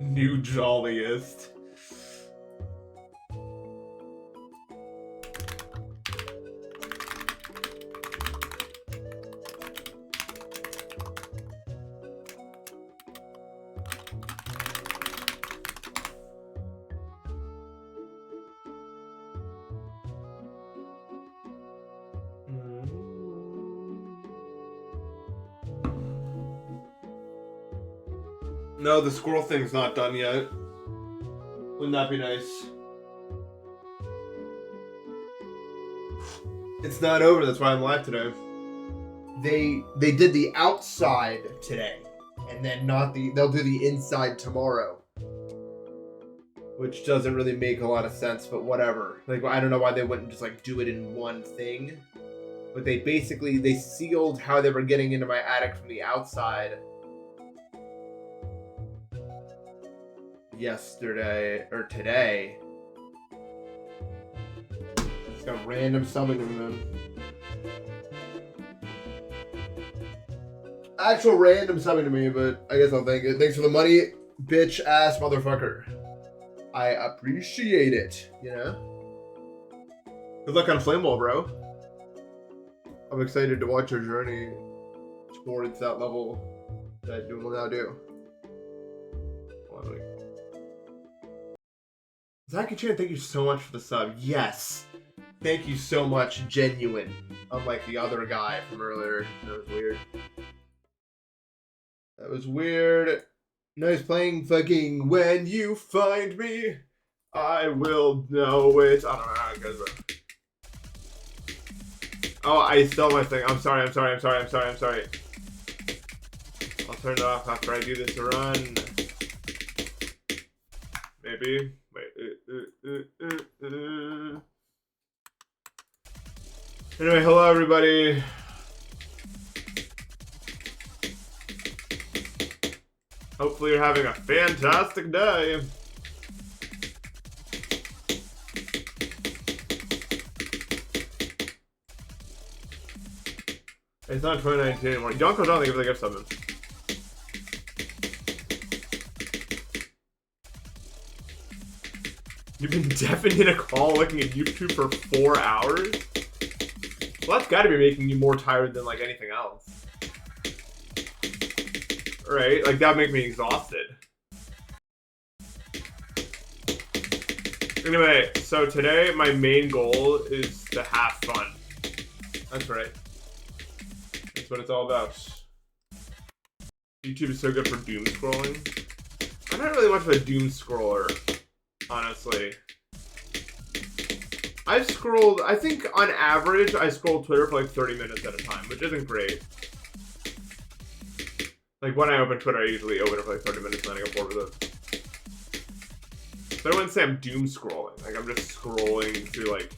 New jolliest. No, the squirrel thing's not done yet. Wouldn't that be nice? It's not over, that's why I'm live today. They did the outside today, and then they'll do the inside tomorrow. Which doesn't really make a lot of sense, but whatever. Like, I don't know why they wouldn't just like do it in one thing. But they sealed how they were getting into my attic from the outside yesterday or today. Just got random subbing from them. Actual random subbing to me, but I guess I'll thank it. Thanks for the money, bitch ass motherfucker. I appreciate it, you know? Good luck on Flamewall, bro. I'm excited to watch your journey towards that level that you will now do. Zaki Chan, thank you so much for the sub. Yes. Thank you so much, genuine. Unlike the other guy from earlier. That was weird. That was weird. No, he's playing fucking When You Find Me, I Will Know It. I don't know how it goes, bro. Oh, I stole my thing. I'm sorry. I'll turn it off after I do this run. Maybe. Wait. Anyway, hello everybody. Hopefully you're having a fantastic day. It's not 2019 anymore. Yonko, don't think of the gift summon. You've been deafened in a call looking at YouTube for 4 hours? Well, that's gotta be making you more tired than like anything else. Right? Like, that'd make me exhausted. Anyway, so today my main goal is to have fun. That's right. That's what it's all about. YouTube is so good for doom scrolling. I'm not really much of a doom scroller, honestly. I've scrolled, I think on average, I scroll Twitter for like 30 minutes at a time, which isn't great. Like, when I open Twitter, I usually open it for like 30 minutes and then I get bored with it. But I wouldn't say I'm doom scrolling. Like, I'm just scrolling through like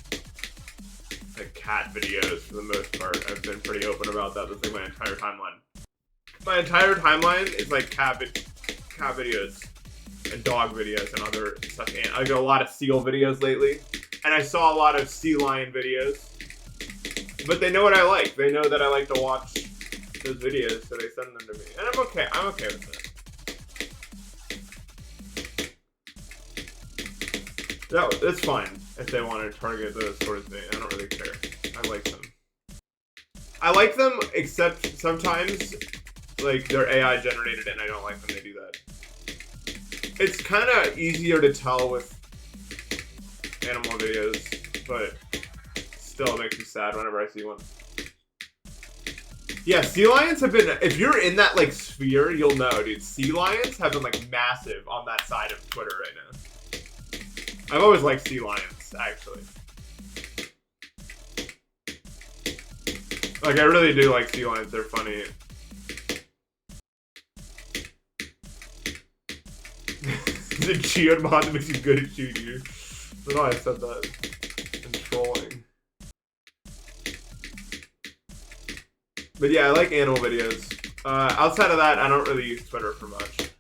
cat videos for the most part. I've been pretty open about that. That's like my entire timeline. My entire timeline is like cat videos and dog videos and other stuff. And I get a lot of seal videos lately. And I saw a lot of sea lion videos. But they know what I like. They know that I like to watch those videos, so they send them to me. And I'm okay. I'm okay with that. No, it's fine if they want to target those towards me. I don't really care. I like them. I like them, except sometimes, like, they're AI generated and I don't like when they do that. It's kind of easier to tell with animal videos, but still it makes me sad whenever I see one. Yeah, sea lions have been, if you're in that, like, sphere, you'll know, dude. Sea lions have been, like, massive on that side of Twitter right now. I've always liked sea lions, actually. Like, I really do like sea lions. They're funny. The geode mod that makes you good at shooting you. I don't know why I said that. I'm trolling. But yeah, I like animal videos. Outside of that, I don't really use Twitter for much.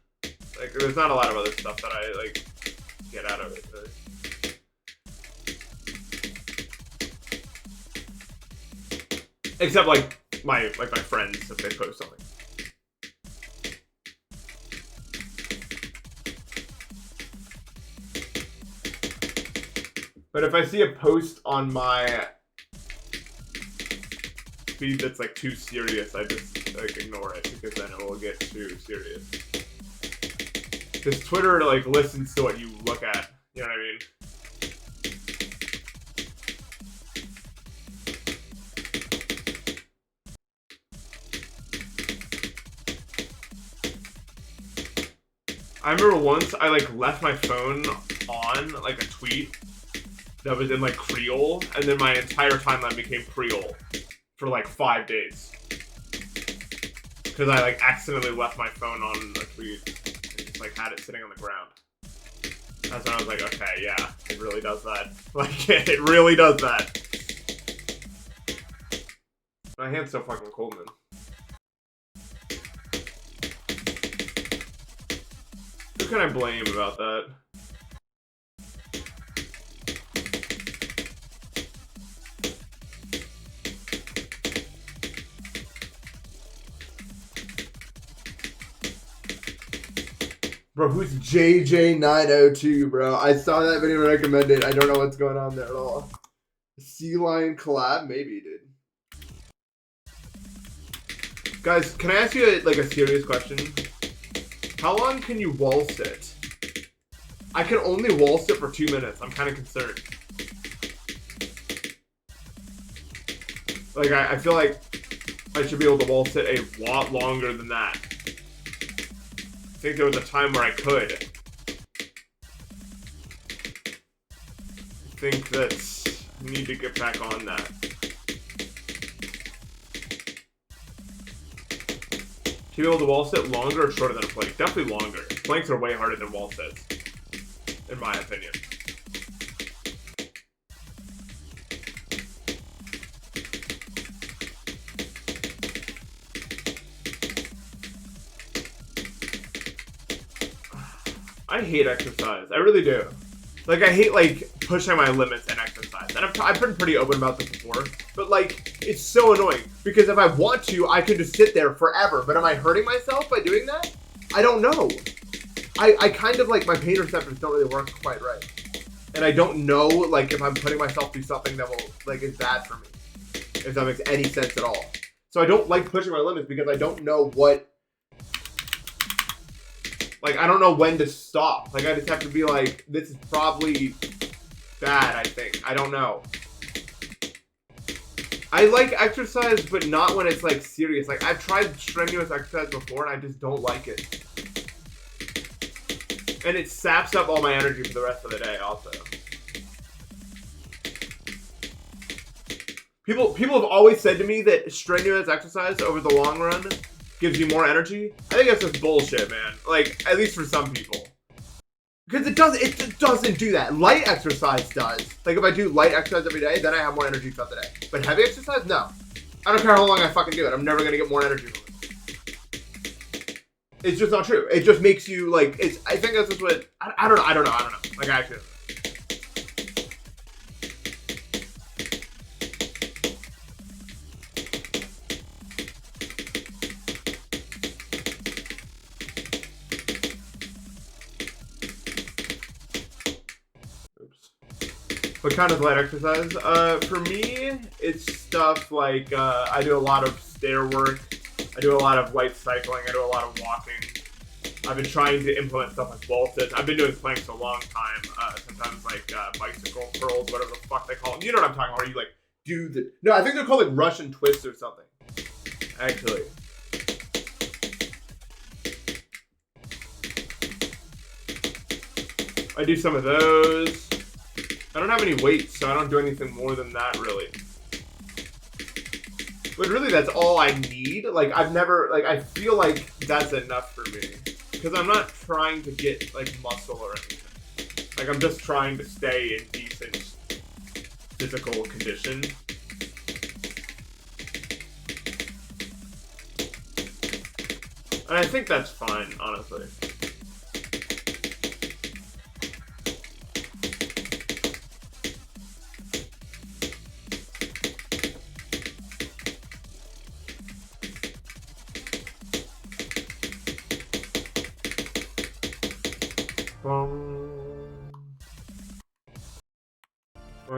Like, there's not a lot of other stuff that I, like, get out of it. Except, like, my friends, if they post something. But if I see a post on my feed that's like too serious, I just like ignore it because then it will get too serious. Because Twitter like listens to what you look at. You know what I mean? I remember once I like left my phone on like a tweet that was in like Creole, and then my entire timeline became Creole for like 5 days because I like accidentally left my phone on a tweet and just like had it sitting on the ground. That's when I was like, okay, yeah, it really does that. Like, it really does that. My hand's so fucking cold, man. Who can I blame about that? Bro, who's JJ902, bro? I saw that video recommended. I don't know what's going on there at all. Sea Lion collab? Maybe, dude. Guys, can I ask you like a serious question? How long can you wall sit? I can only wall sit for 2 minutes. I'm kind of concerned. Like, I feel like I should be able to wall sit a lot longer than that. I think there was a time where I could. I think that I need to get back on that. To be able to wall sit longer or shorter than a plank? Definitely longer. Planks are way harder than wall sits, in my opinion. I hate exercise. I really do. Like, I hate, like, pushing my limits in exercise. And I've been pretty open about this before. But, like, it's so annoying. Because if I want to, I can just sit there forever. But am I hurting myself by doing that? I don't know. I kind of, like, my pain receptors don't really work quite right. And I don't know, like, if I'm putting myself through something that will, like, is bad for me. If that makes any sense at all. So I don't like pushing my limits because I don't know what... Like, I don't know when to stop. Like, I just have to be like, this is probably bad, I think. I don't know. I like exercise, but not when it's, like, serious. Like, I've tried strenuous exercise before, and I just don't like it. And it saps up all my energy for the rest of the day, also. People have always said to me that strenuous exercise over the long run gives you more energy. I think that's just bullshit, man. Like, at least for some people. Because it doesn't do that. Light exercise does. Like, if I do light exercise every day, then I have more energy throughout the day. But heavy exercise, no. I don't care how long I fucking do it. I'm never gonna get more energy from it. It's just not true. It just makes you, like, I think that's just what, I don't know. Like, I actually don't know. What kind of light exercise? For me, it's stuff like, I do a lot of stair work. I do a lot of light cycling. I do a lot of walking. I've been trying to implement stuff like wall sits. I've been doing planks a long time. Sometimes like bicycle curls, whatever the fuck they call them. You know what I'm talking about, where you like do the... No, I think they're called like Russian twists or something. Actually. I do some of those. I don't have any weights, so I don't do anything more than that, really. But really, that's all I need. Like, I've never, like, I feel like that's enough for me. Because I'm not trying to get, like, muscle or anything. Like, I'm just trying to stay in decent physical condition. And I think that's fine, honestly.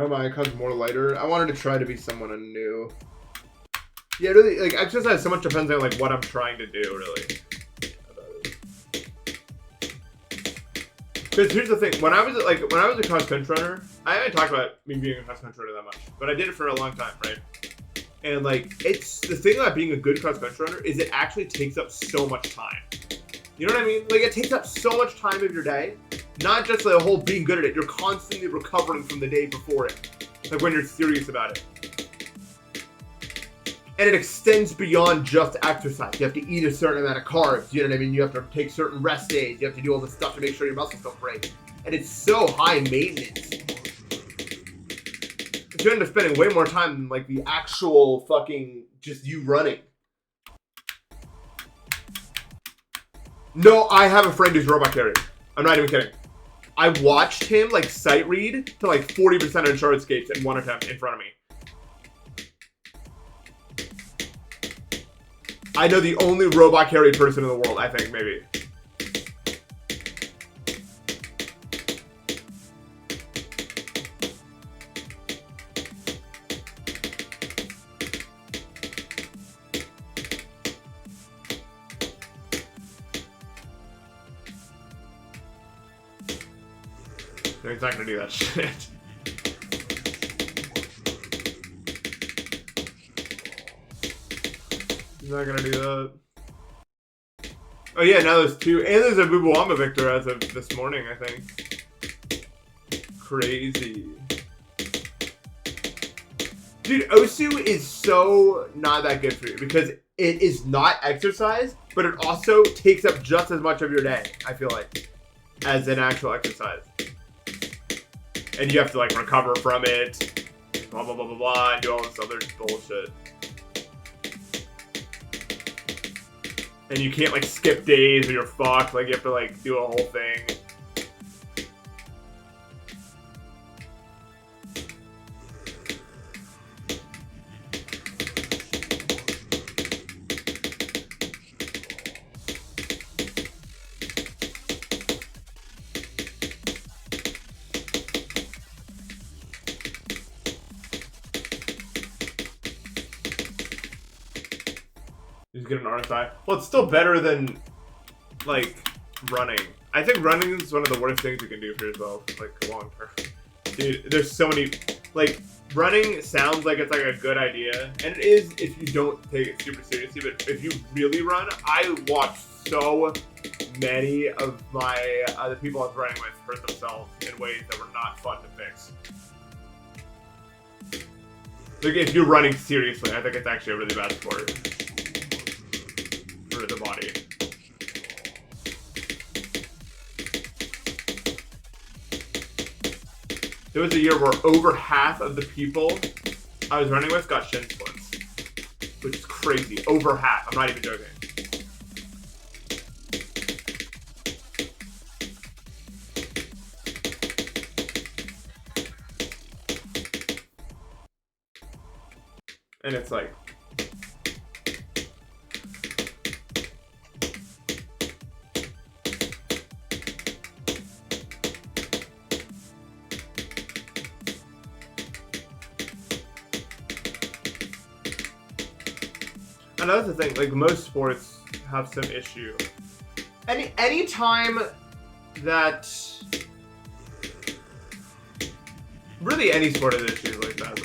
One of my icons more lighter. I wanted to try to be someone new. Yeah, really, like exercise so much depends on like what I'm trying to do, really. Because here's the thing, when I was a cross country runner, I haven't talked about me being a cross country runner that much, but I did it for a long time, right? And like, it's the thing about being a good cross country runner is it actually takes up so much time. You know what I mean? Like, it takes up so much time of your day. Not just the whole being good at it, you're constantly recovering from the day before it. Like when you're serious about it. And it extends beyond just exercise. You have to eat a certain amount of carbs, you know what I mean? You have to take certain rest days. You have to do all this stuff to make sure your muscles don't break. And it's so high maintenance. You end up spending way more time than like the actual fucking just you running. No, I have a friend who's robot carrier. I'm not even kidding. I watched him like sight read to like 40% on short escapes in one attempt in front of me. I know the only robot carried person in the world, I think, maybe. No, he's not gonna do that shit. He's not gonna do that. Oh yeah, now there's two. And there's a Bubuwamba Victor as of this morning, I think. Crazy. Dude, Osu is so not that good for you because it is not exercise, but it also takes up just as much of your day, I feel like, as an actual exercise. And you have to like recover from it, blah blah blah blah blah, and do all this other bullshit. And you can't like skip days or you're fucked. Like you have to like do a whole thing. Just get an RSI. Well, it's still better than, like, running. I think running is one of the worst things you can do for yourself, like, long term. Dude, there's so many, like, running sounds like it's, like, a good idea. And it is if you don't take it super seriously, but if you really run, I watch so many of my, the people I was running with hurt themselves in ways that were not fun to fix. Like, if you're running seriously, I think it's actually a really bad sport. For the body. There was a year where over half of the people I was running with got shin splints. Which is crazy. Over half. I'm not even joking. And it's like, and that's the thing, like most sports have some issue. Any time that really any sport has issues like that.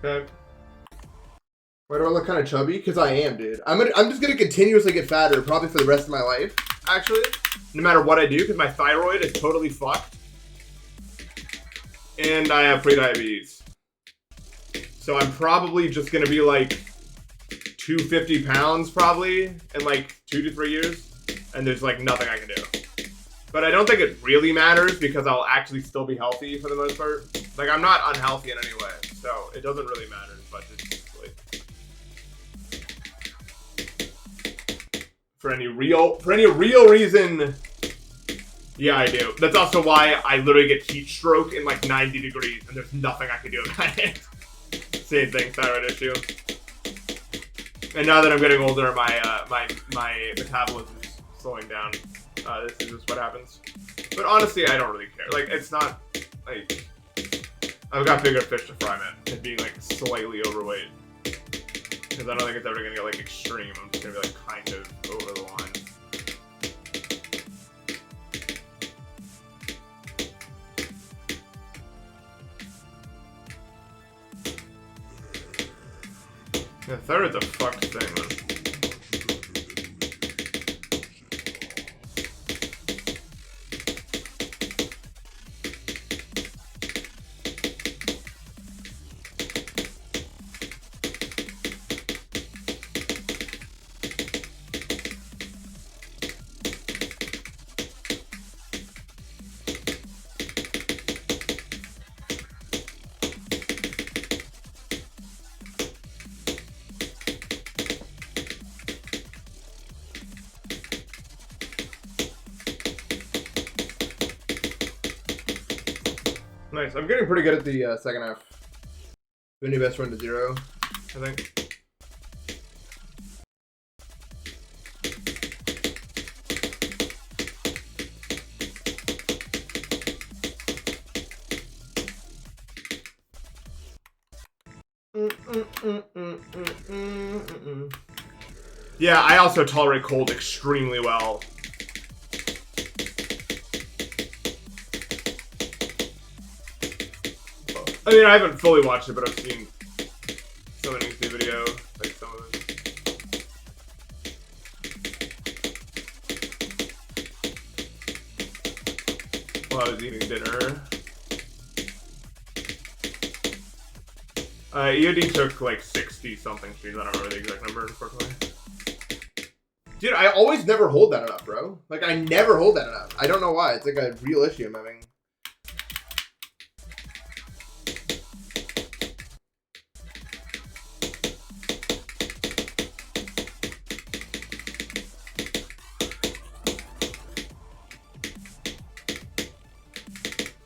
Okay. Why do I look kind of chubby? Because I am, dude. I'm just gonna continuously get fatter, probably for the rest of my life. Actually, no matter what I do, because my thyroid is totally fucked, and I have prediabetes. So I'm probably just gonna be like 250 pounds probably in like 2 to 3 years. and there's like nothing I can do. But I don't think it really matters because I'll actually still be healthy for the most part. Like, I'm not unhealthy in any way, so it doesn't really matter as much. It's like for any real reason. Yeah, I do. That's also why I literally get heat stroke in like 90 degrees, and there's nothing I can do about it. Same thing, thyroid issue. And now that I'm getting older, my metabolism is slowing down. This is just what happens. But honestly, I don't really care. Like, it's not like I've got bigger fish to fry, man. Than being like slightly overweight, because I don't think it's ever gonna get like extreme. I'm just gonna be like kind of over the line. Yeah, thyroid's a fucked thing, man. Nice. I'm getting pretty good at the second half. The new best run to 0, I think. Yeah, I also tolerate cold extremely well. I mean, I haven't fully watched it, but I've seen some of the video, like some of it. While I was eating dinner. EOD took like 60 something streams. I don't remember the exact number, unfortunately. Dude, I always never hold that enough, bro. Like, I never hold that enough. I don't know why. It's like a real issue I'm having.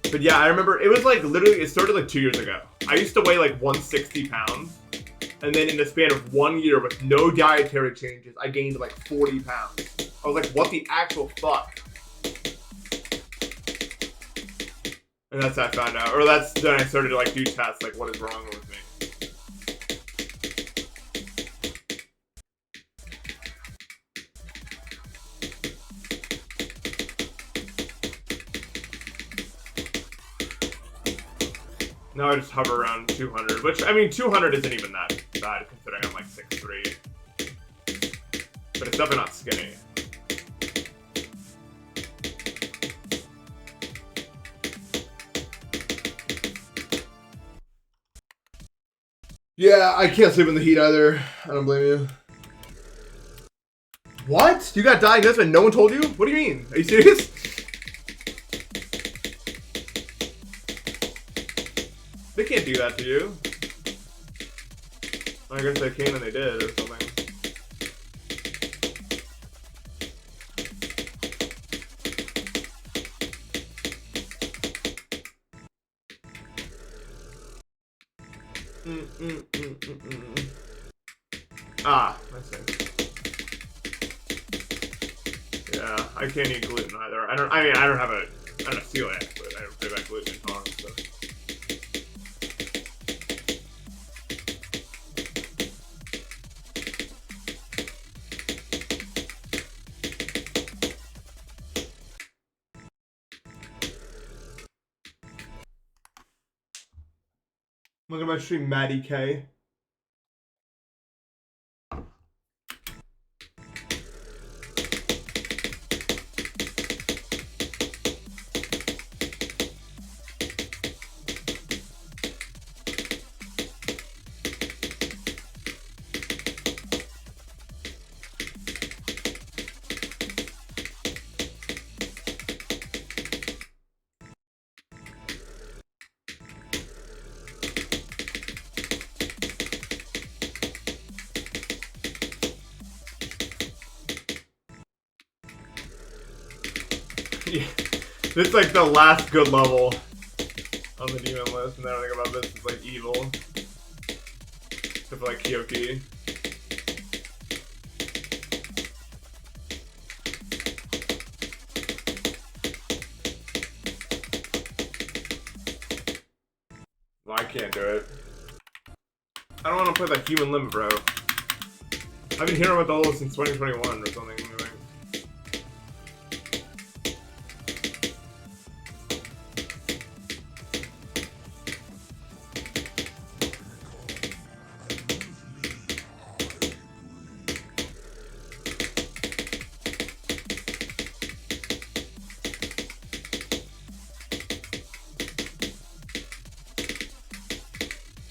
But yeah, I remember it was like literally, it started like 2 years ago. I used to weigh like 160 pounds. And then in the span of 1 year with no dietary changes, I gained like 40 pounds. I was like, what the actual fuck? And that's how I found out. Or that's then I started to like do tests, like what is wrong with me? Now I just hover around 200, which, I mean, 200 isn't even that bad considering I'm like 6'3". But it's definitely not skinny. Yeah, I can't sleep in the heat either. I don't blame you. What? You got diagnosed and no one told you? What do you mean? Are you serious? They can't do that to you. I guess they can and they did or something. Ah, I see. Yeah, I can't eat gluten either. I don't have celiac, but I don't pretty bad gluten intolerance, so. Look at my stream, Maddie K. Yeah. This is like the last good level on the demon list, and then everything about this is like evil. Except for like Kyoki. Well, I can't do it. I don't want to play that human limit, bro. I've been hearing about the level since 2021 or something.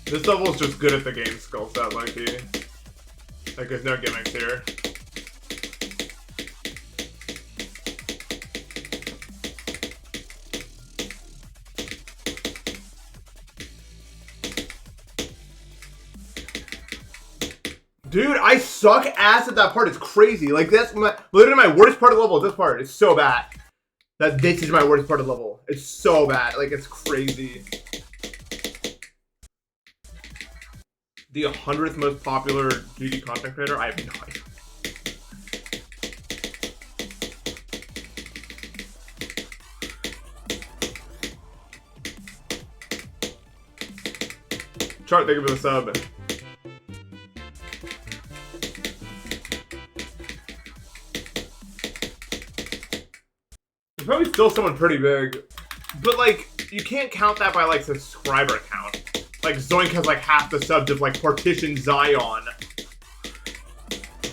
This level is just good at the game skill set, like there's no gimmicks here. Dude, I suck ass at that part. It's crazy. Like that's literally my worst part of the level. This part is so bad. That this is my worst part of the level. It's so bad. Like it's crazy. The 100th most popular GD content creator? I have no idea. Chart, thank you for the sub. There's probably still someone pretty big. But like, you can't count that by like subscriber count. Like Zoink has like half the subs of like Partition Zion.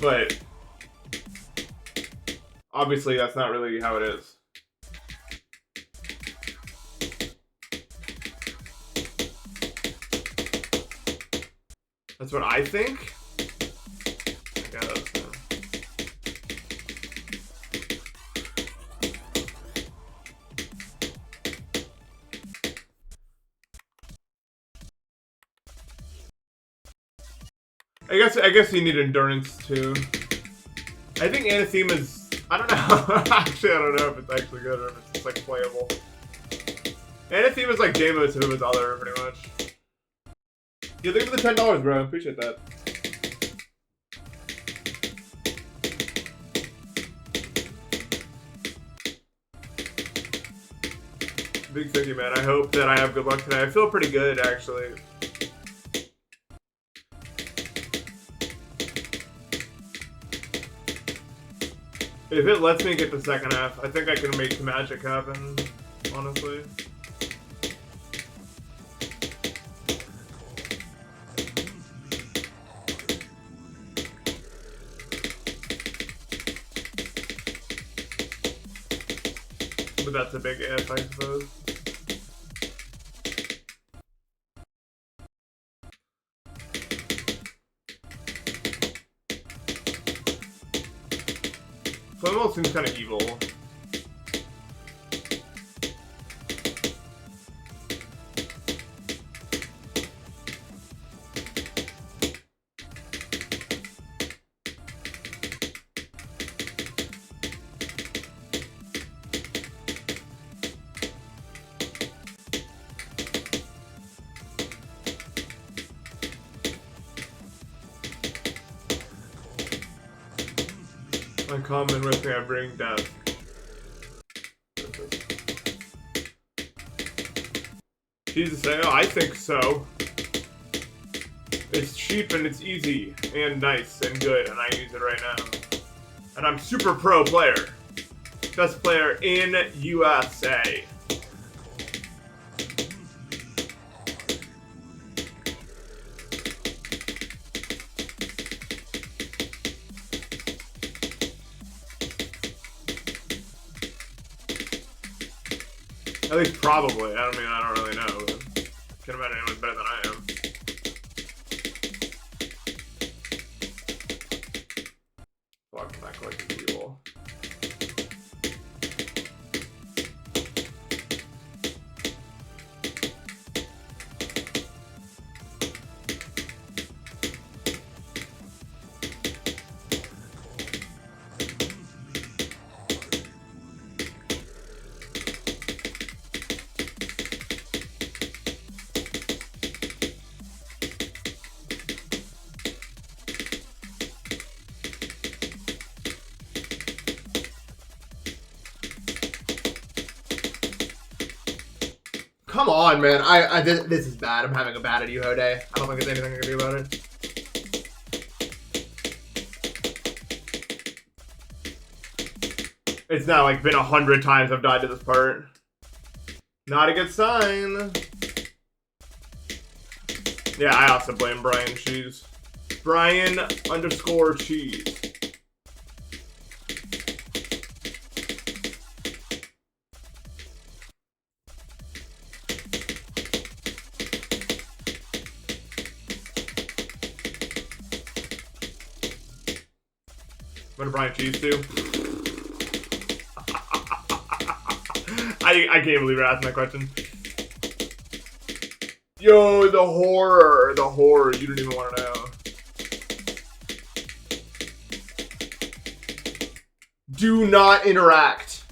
But obviously that's not really how it is. That's what I think. I guess. I guess you need endurance too. I think Anathema's, I don't know. Actually, I don't know if it's actually good or if it's just like playable. Anathema's like Deimos if it was other, pretty much. Yeah, thank you for the $10, bro. I appreciate that. Big thank you, man. I hope that I have good luck today. I feel pretty good, actually. If it lets me get the second half, I think I can make the magic happen, honestly. But that's a big if, I suppose. Flame almost seems kind of evil. I come and with me I bring death. Jesus, I think so. It's cheap and it's easy and nice and good, and I use it right now. And I'm super pro player. Best player in USA. At least probably. I don't really know. Can't imagine anyone's better than I am. Fuck, that collector's evil. Come on, man. This is bad. I'm having a bad at Yuho day. I don't think there's anything I can do about it. It's now like been 100 times I've died to this part. Not a good sign. Yeah, I also blame Brian Cheese. Brian _ Cheese. What did Brian Cheese do? I can't believe you're asking that question. Yo, the horror. The horror. You don't even want to know. Do not interact.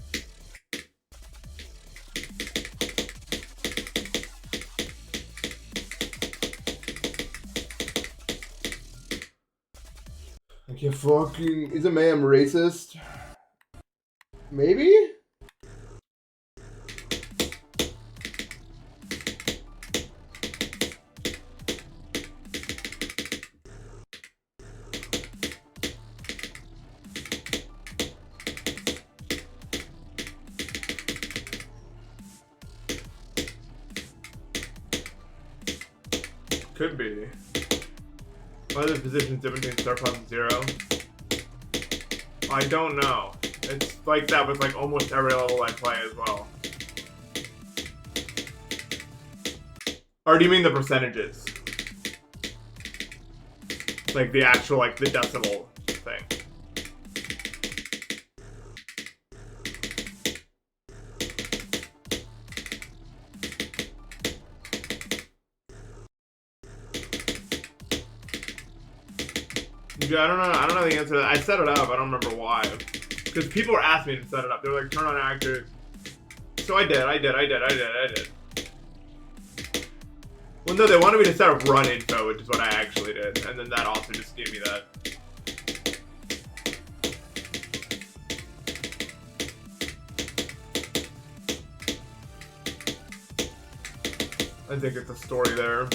I can't fucking... Is a man racist? Maybe? Could be. What are the positions different between Star Plus and Zero? I don't know. It's like that with like almost every level I play as well. Or do you mean the percentages? Like the actual, like the decimal thing. Yeah, I don't know the answer to that. I set it up, I don't remember why. Because people were asking me to set it up. They were like, turn on actor. So I did. Well, no, they wanted me to set up run info, which is what I actually did. And then that also just gave me that. I think it's a story there.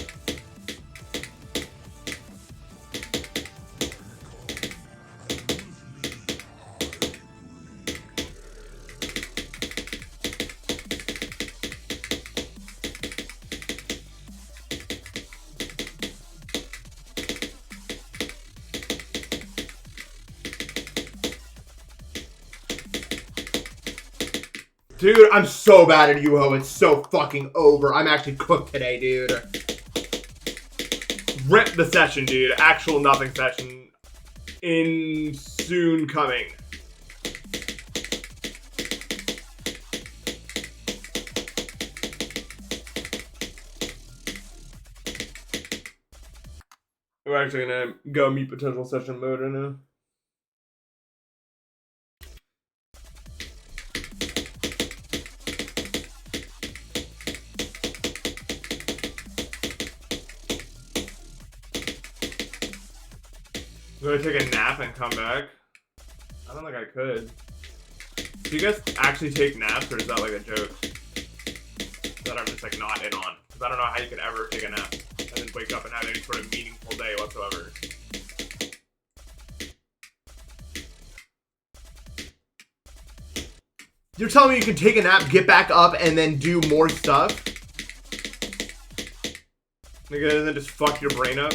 Dude, I'm so bad at Yuho. It's so fucking over. I'm actually cooked today, dude. Rip the session, dude. Actual nothing session. In soon coming. We're actually gonna go meet potential session mode right now. Do I take a nap and come back? I don't think I could. Do you guys actually take naps, or is that like a joke that I'm just like not in on? Because I don't know how you could ever take a nap and then wake up and have any sort of meaningful day whatsoever. You're telling me you can take a nap, get back up, and then do more stuff? Nigga, and then just fuck your brain up?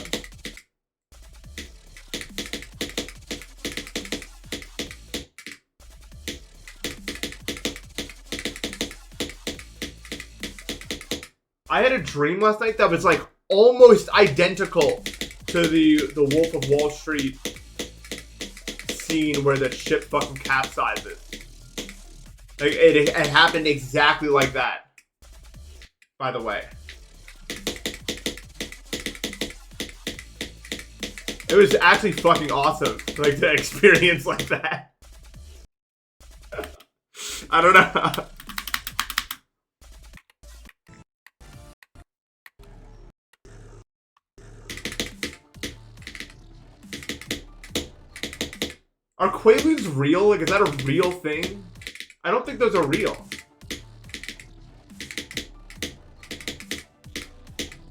I had a dream last night that was like almost identical to the Wolf of Wall Street scene where the ship fucking capsizes. Like it happened exactly like that. By the way, it was actually fucking awesome, like to experience like that. I don't know. Are Quaaludes real? Like, is that a real thing? I don't think those are real.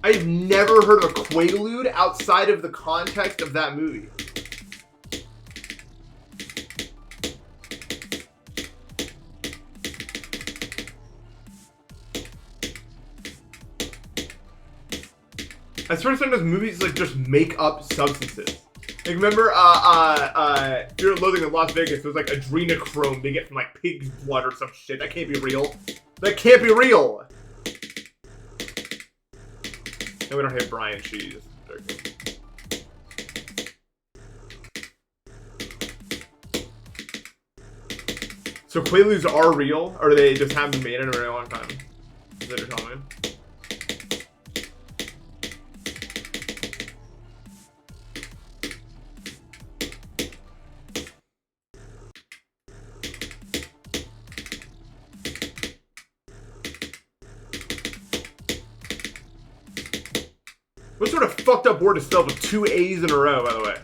I've never heard of a Quaalude outside of the context of that movie. I swear sometimes movies like just make up substances. Like remember Fear and Loathing in Las Vegas, there was like adrenochrome they get from like pig's blood or some shit. That can't be real. That can't be real. And we don't have Brian cheese. So Quaaludes are real, or they just haven't been made in a very long time? Is that what you're telling me? What sort of fucked up word is spelled with 2 A's in a row, by the way?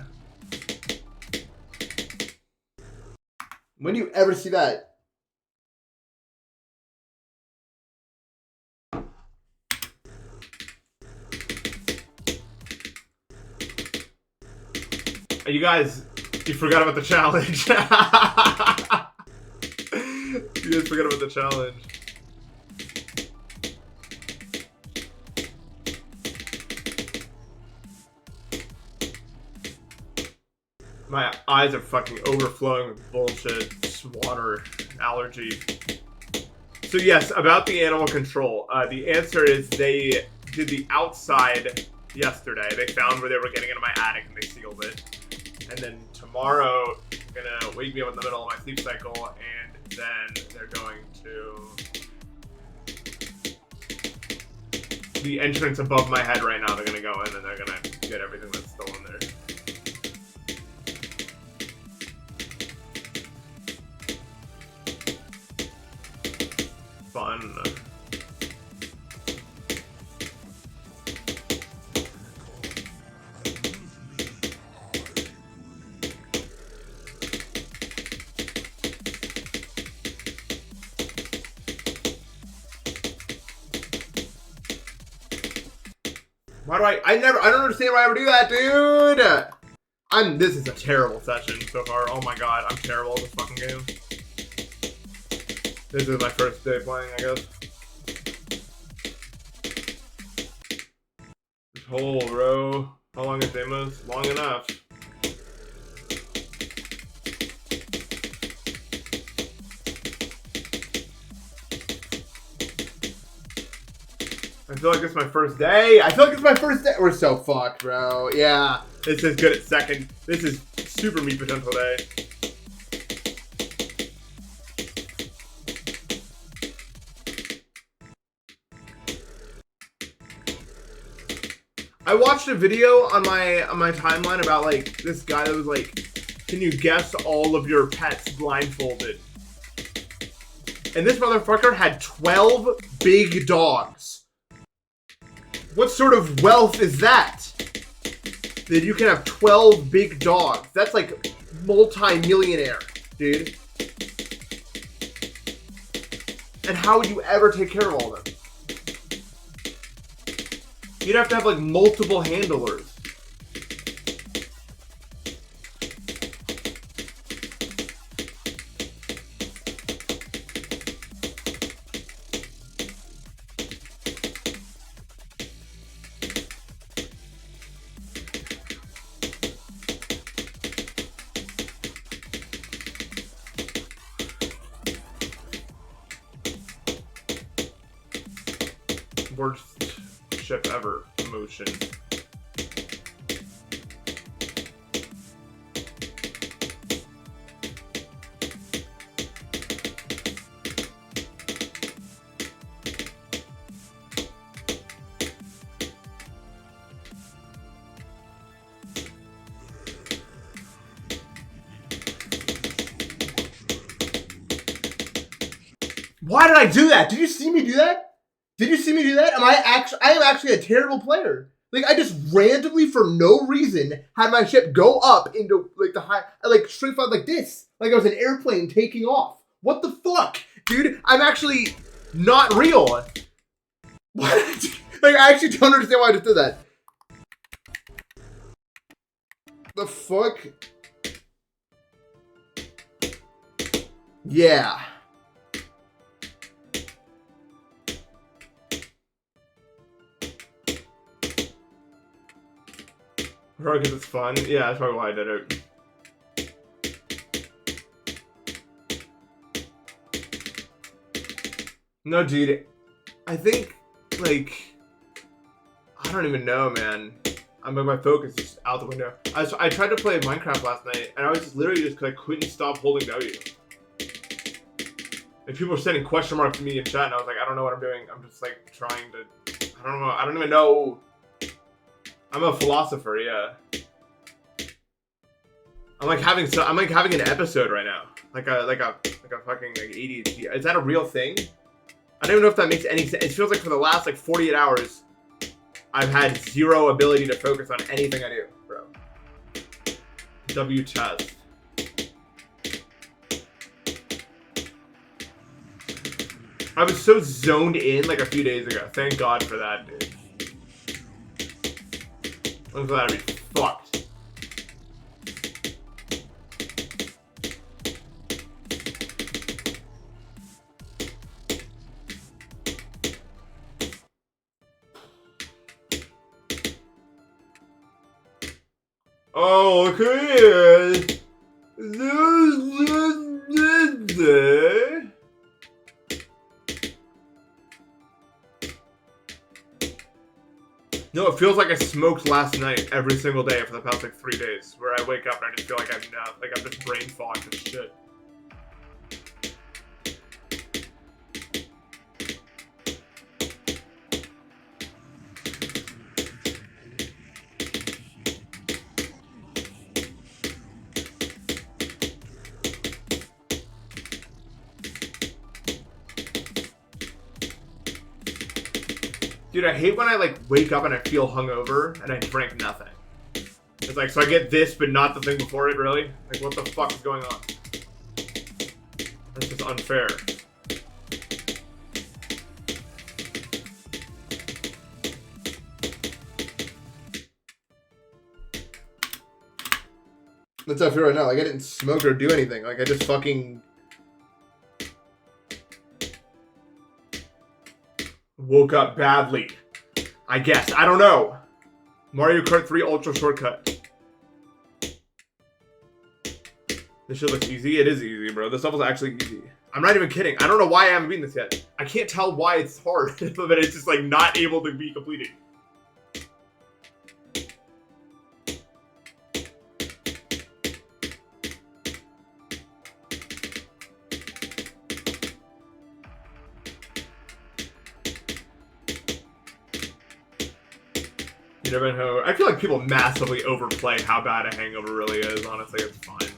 When do you ever see that? You guys, you forgot about the challenge. You guys forgot about the challenge. My eyes are fucking overflowing with bullshit, water, allergy. So yes, about the animal control. The answer is they did the outside yesterday. They found where they were getting into my attic and they sealed it. And then tomorrow, they're gonna wake me up in the middle of my sleep cycle, and then they're going to... The entrance above my head right now, they're gonna go in and they're gonna get everything that's still in there. Fun. Why do I don't understand why I ever do that, dude! This is a terrible session so far. Oh my god, I'm terrible at this fucking game. This is my first day playing, I guess. This hole, bro. How long is Deimos? Long enough. I feel like it's my first day. We're so fucked, bro. Yeah. This is good at second. This is super meat potential day. I watched a video on my timeline about like this guy that was like, can you guess all of your pets blindfolded? And this motherfucker had 12 big dogs. What sort of wealth is that? That you can have 12 big dogs. That's like multi-millionaire, dude. And how would you ever take care of all of them? You'd have to have like multiple handlers. Worst ship ever. Emotion. Why did I do that? Did you see me do that? Did you see me do that? I am actually a terrible player. Like, I just randomly, for no reason, had my ship go up into, like, the high, like, straight out like this. Like I was an airplane taking off. What the fuck? Dude, I'm actually not real. What? Like, I actually don't understand why I just did that. The fuck? Yeah. Probably because it's fun. Yeah, that's probably why I did it. No, dude. I think, like, I don't even know, man. I mean, my focus is out the window. I tried to play Minecraft last night, and I was just literally just, I couldn't stop holding W. Like, people were sending question marks to me in chat, and I was like, I don't know what I'm doing. I'm just, like, trying to, I don't know. I don't even know. I'm a philosopher, yeah. I'm like having an episode right now. Like a fucking, like, ADHD. Is that a real thing? I don't even know if that makes any sense. It feels like for the last, like, 48 hours, I've had zero ability to focus on anything I do, bro. W chest. I was so zoned in like a few days ago. Thank God for that, dude. I'm glad I'd be fucked. Oh, okay. No, it feels like I smoked last night every single day for the past like 3 days, where I wake up and I just feel like I'm just brain fogged and shit. Dude, I hate when I like wake up and I feel hungover and I drank nothing. It's like, so I get this but not the thing before it, really? Like, what the fuck is going on? That's just unfair. That's how I feel right now. Like, I didn't smoke or do anything. Like, I just fucking... Woke up badly. I guess. I don't know. Mario Kart 3 Ultra Shortcut. This shit looks easy. It is easy, bro. This level's actually easy. I'm not even kidding. I don't know why I haven't beaten this yet. I can't tell why it's hard, but it's just like not able to be completed. You never know. I feel like people massively overplay how bad a hangover really is. Honestly, it's fine.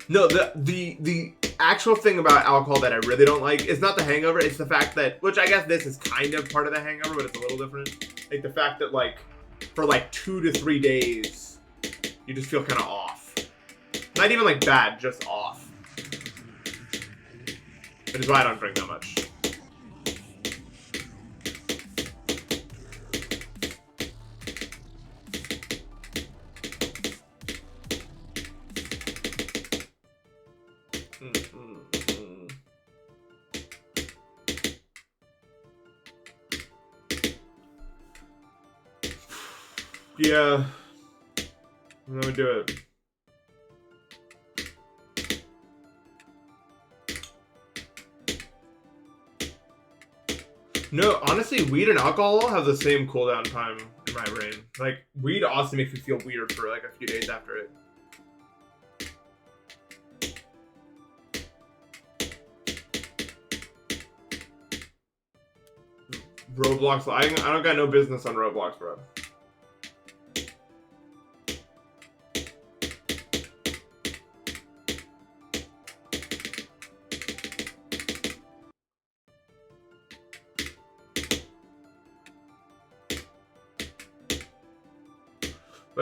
No, the actual thing about alcohol that I really don't like is not the hangover. It's the fact that, which I guess this is kind of part of the hangover, but it's a little different. Like the fact that like for like 2 to 3 days, you just feel kind of off. Not even like bad, just off. Which is why I don't drink that much. Yeah. I'm gonna do it. No, honestly, weed and alcohol have the same cooldown time in my brain. Like, weed also makes me feel weird for like a few days after it. Roblox, I don't got no business on Roblox, bro.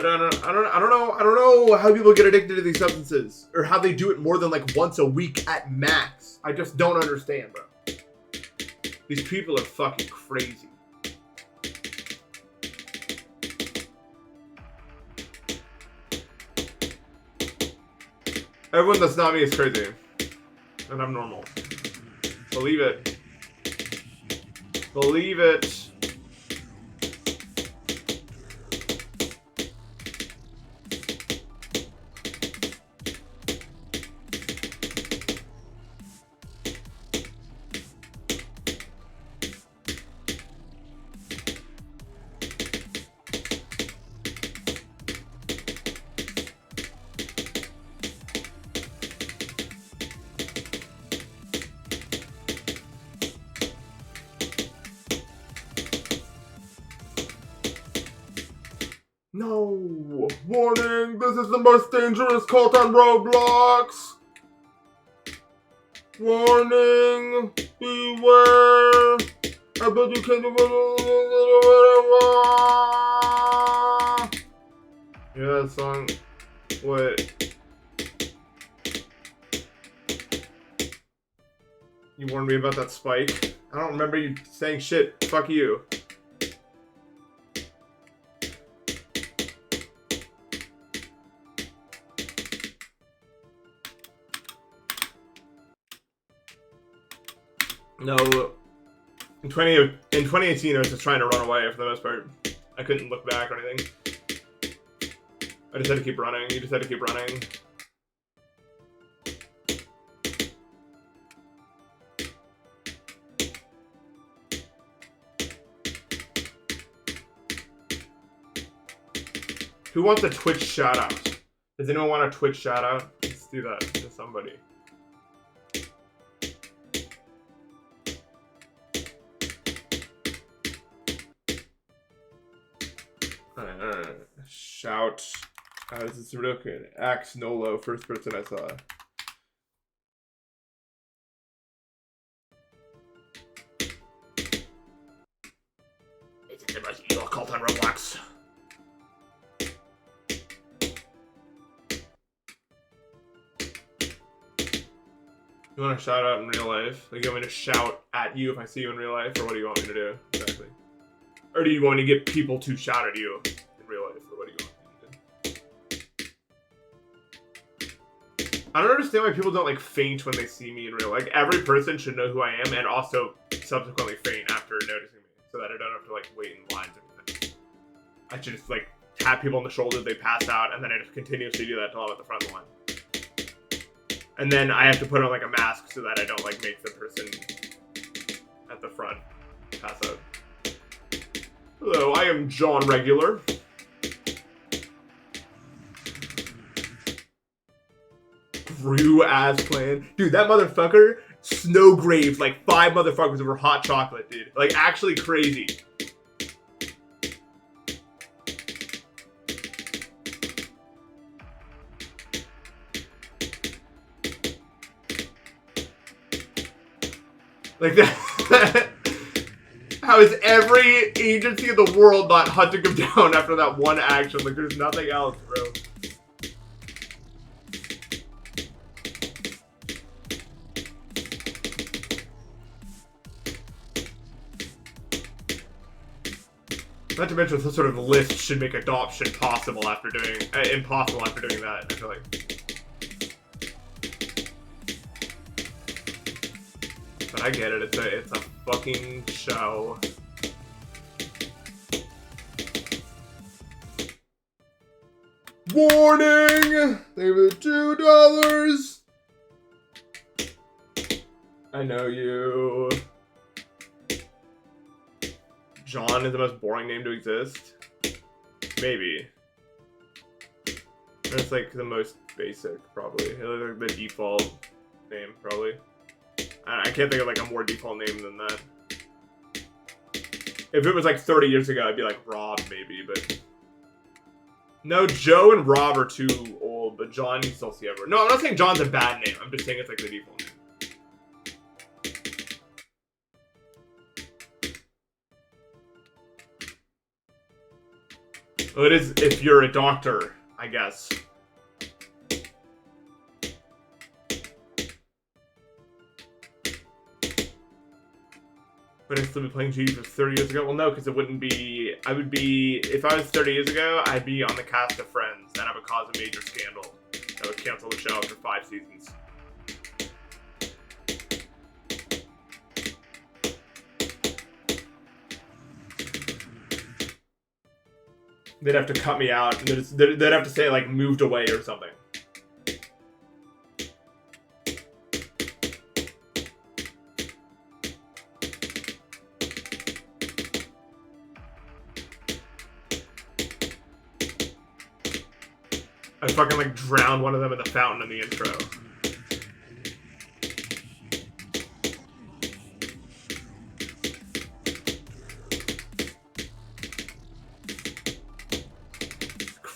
But I don't know how people get addicted to these substances, or how they do it more than like once a week at max. I just don't understand, bro. These people are fucking crazy. Everyone that's not me is crazy, and I'm normal. Believe it. Believe it. No! Warning! This is the most dangerous cult on Roblox! Warning! Beware! I bet you can't do yeah, that song. What? You warned me about that spike? I don't remember you saying shit. Fuck you. No, in 2018, I was just trying to run away for the most part. I couldn't look back or anything. I just had to keep running. You just had to keep running. Who wants a Twitch shout out? Does anyone want a Twitch shout out? Let's do that to somebody. Shout. This is real good. Axe Nolo, first person I saw. It's the most evil cult on Roblox. You want to shout out in real life? Like, you want me to shout at you if I see you in real life, or what do you want me to do exactly? Or do you want to get people to shout at you in real life, or what do you want me to do? I don't understand why people don't like faint when they see me in real life. Like, every person should know who I am and also subsequently faint after noticing me, so that I don't have to like wait in lines or anything. I should just like tap people on the shoulder, they pass out, and then I just continuously do that until I'm at the front of the line. And then I have to put on like a mask so that I don't like make the person at the front pass out. Hello, I am John Regular. Grew as planned. Dude, that motherfucker snow graved like 5 motherfuckers over hot chocolate, dude. Like, actually crazy. Like that. How is every agency in the world not hunting him down after that one action? Like, there's nothing else, bro. Not to mention, some sort of list should make adoption possible after doing impossible after doing that. I feel like. But I get it. It's a fucking show. Warning! They were $2. I know you. John is the most boring name to exist. Maybe. That's like the most basic, probably. Like the default name, probably. I can't think of like a more default name than that. If it was like 30 years ago, I'd be like Rob, maybe, but... No, Joe and Rob are too old, but John you still see everywhere. No, I'm not saying John's a bad name. I'm just saying it's like the default name. Well, it is if you're a doctor, I guess. Would I still be playing Jesus 30 years ago? Well, no, because it wouldn't be... I would be... If I was 30 years ago, I'd be on the cast of Friends, and I would cause a major scandal that would cancel the show after 5 seasons. They'd have to cut me out, and they'd have to say, like, moved away or something. I fucking, like, drowned one of them in the fountain in the intro.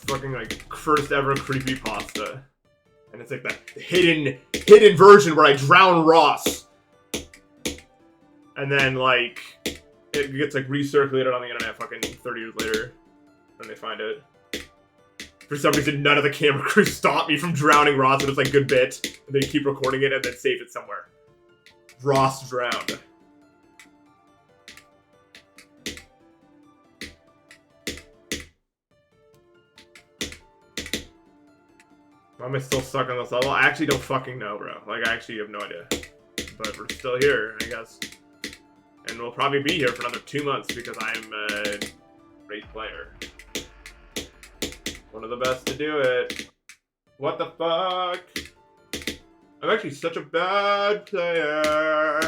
Fucking, like, first ever creepypasta. And it's like that hidden version where I drown Ross. And then, like, it gets, like, recirculated on the internet fucking 30 years later. When they find it. For some reason, none of the camera crew stopped me from drowning Ross, and it's like, good bit. And they keep recording it and then save it somewhere. Ross drowned. Why am I still stuck on this level? I actually don't fucking know, bro. Like, I actually have no idea. But we're still here, I guess. And we'll probably be here for another 2 months because I'm a great player. One of the best to do it. What the fuck? I'm actually such a bad player.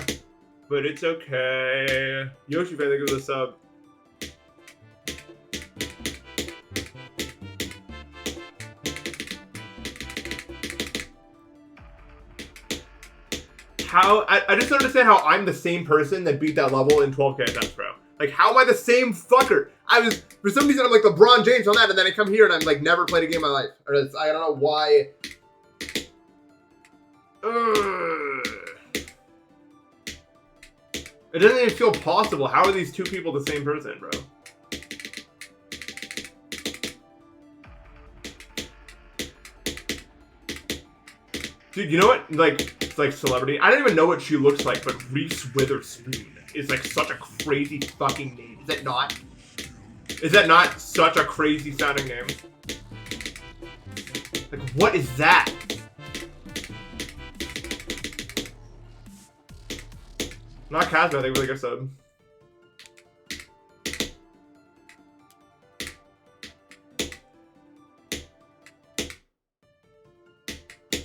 But it's okay. Yoshi, thank you for the sub. I just don't understand how I'm the same person that beat that level in 12K attempts, bro. Like, how am I the same fucker? For some reason, I'm like LeBron James on that, and then I come here and I'm like, never played a game in my life. Or I don't know why. It doesn't even feel possible. How are these two people the same person, bro? Dude, you know what? Like, it's like celebrity. I don't even know what she looks like, but Reese Witherspoon is like such a crazy fucking name. Is it not? Is that not such a crazy sounding name? Like, what is that? Not Casper, I think really good sub.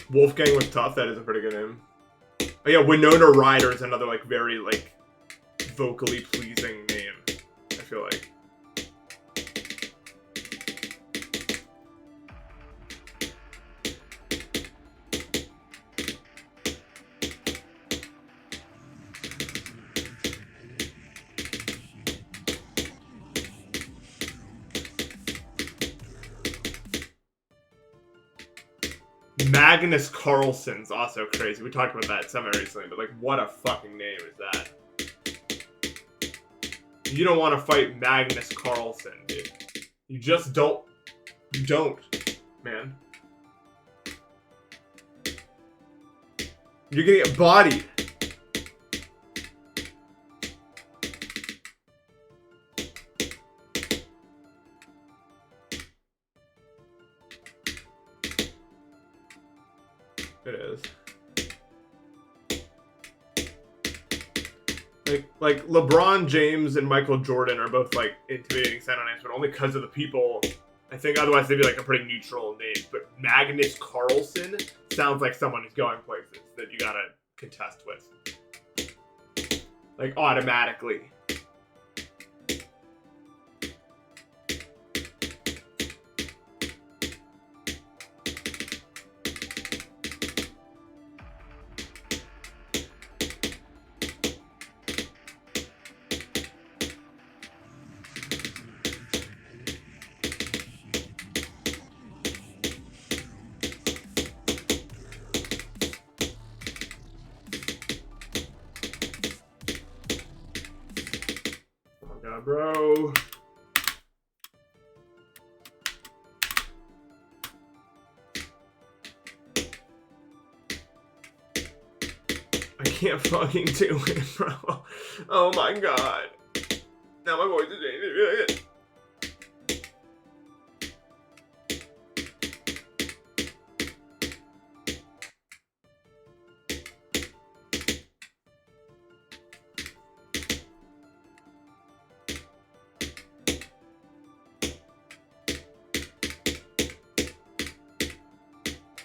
Wolfgang was tough, that is a pretty good name. Oh yeah, Winona Ryder is another like very like vocally pleasing name, I feel like. Magnus Carlsen's also crazy. We talked about that semi recently, but like, what a fucking name is that? You don't want to fight Magnus Carlsen, dude. You just don't. You don't, man. You're gonna get bodied. It is. Like LeBron James and Michael Jordan are both like intimidating sounding names, but only because of the people. I think otherwise they'd be like a pretty neutral name. But Magnus Carlsen sounds like someone who's going places that you gotta contest with. Like automatically. Bro. I can't fucking do it, bro. Oh my god. Now my voice is changing.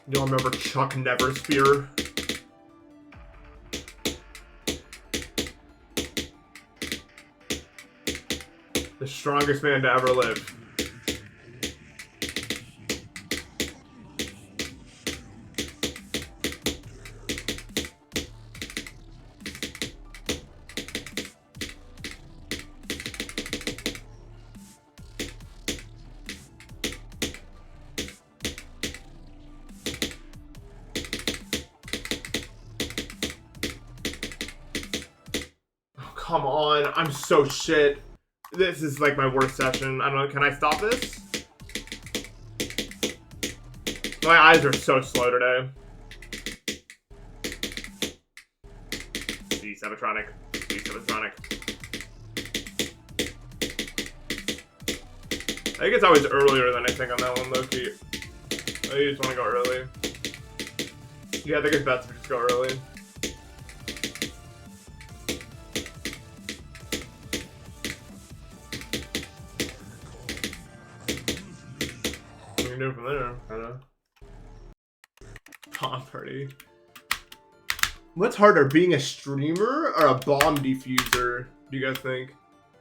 Y'all remember Chuck Neverspear? The strongest man to ever live. Come on, I'm so shit. This is like my worst session. I don't know, can I stop this? My eyes are so slow today. See, Sevatronic. See, Sevatronic. I think it's always earlier than I think on that one, low-key. I just want to go early. Yeah, I think it's best if we just go early. Do from there, kind of. Bomb party. What's harder, being a streamer or a bomb diffuser? Do you guys think?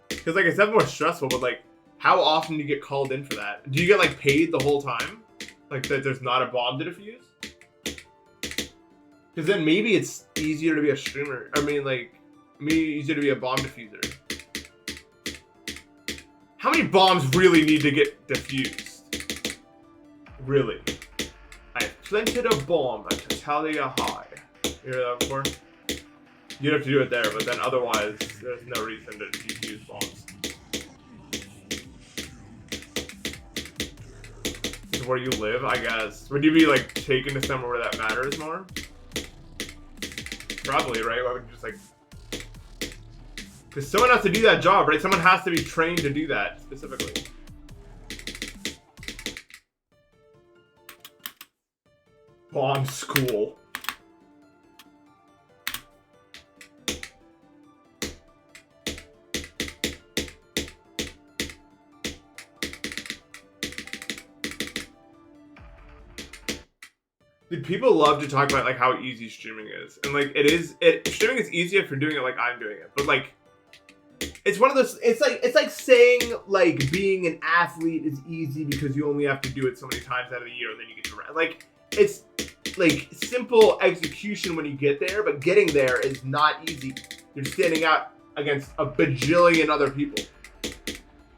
Because like it's definitely more stressful, but like, how often do you get called in for that? Do you get like paid the whole time? Like that there's not a bomb to defuse? Because then maybe it's easier to be a streamer. I mean, like, maybe easier to be a bomb diffuser. How many bombs really need to get diffused? Really? I have planted a bomb at Talia High. You hear that before? You'd have to do it there, but then otherwise, there's no reason to defuse bombs. This is where you live, I guess. Would you be, like, taken to somewhere where that matters more? Probably, right? Why would you just, like... Because someone has to do that job, right? Someone has to be trained to do that, specifically. Bomb school. Dude, people love to talk about like how easy streaming is, and like streaming is easy if you're doing it like I'm doing it, but like it's one of those. It's like saying like being an athlete is easy because you only have to do it so many times out of the year, and then you get to rest. Like it's like simple execution when you get there, but getting there is not easy. You're standing out against a bajillion other people.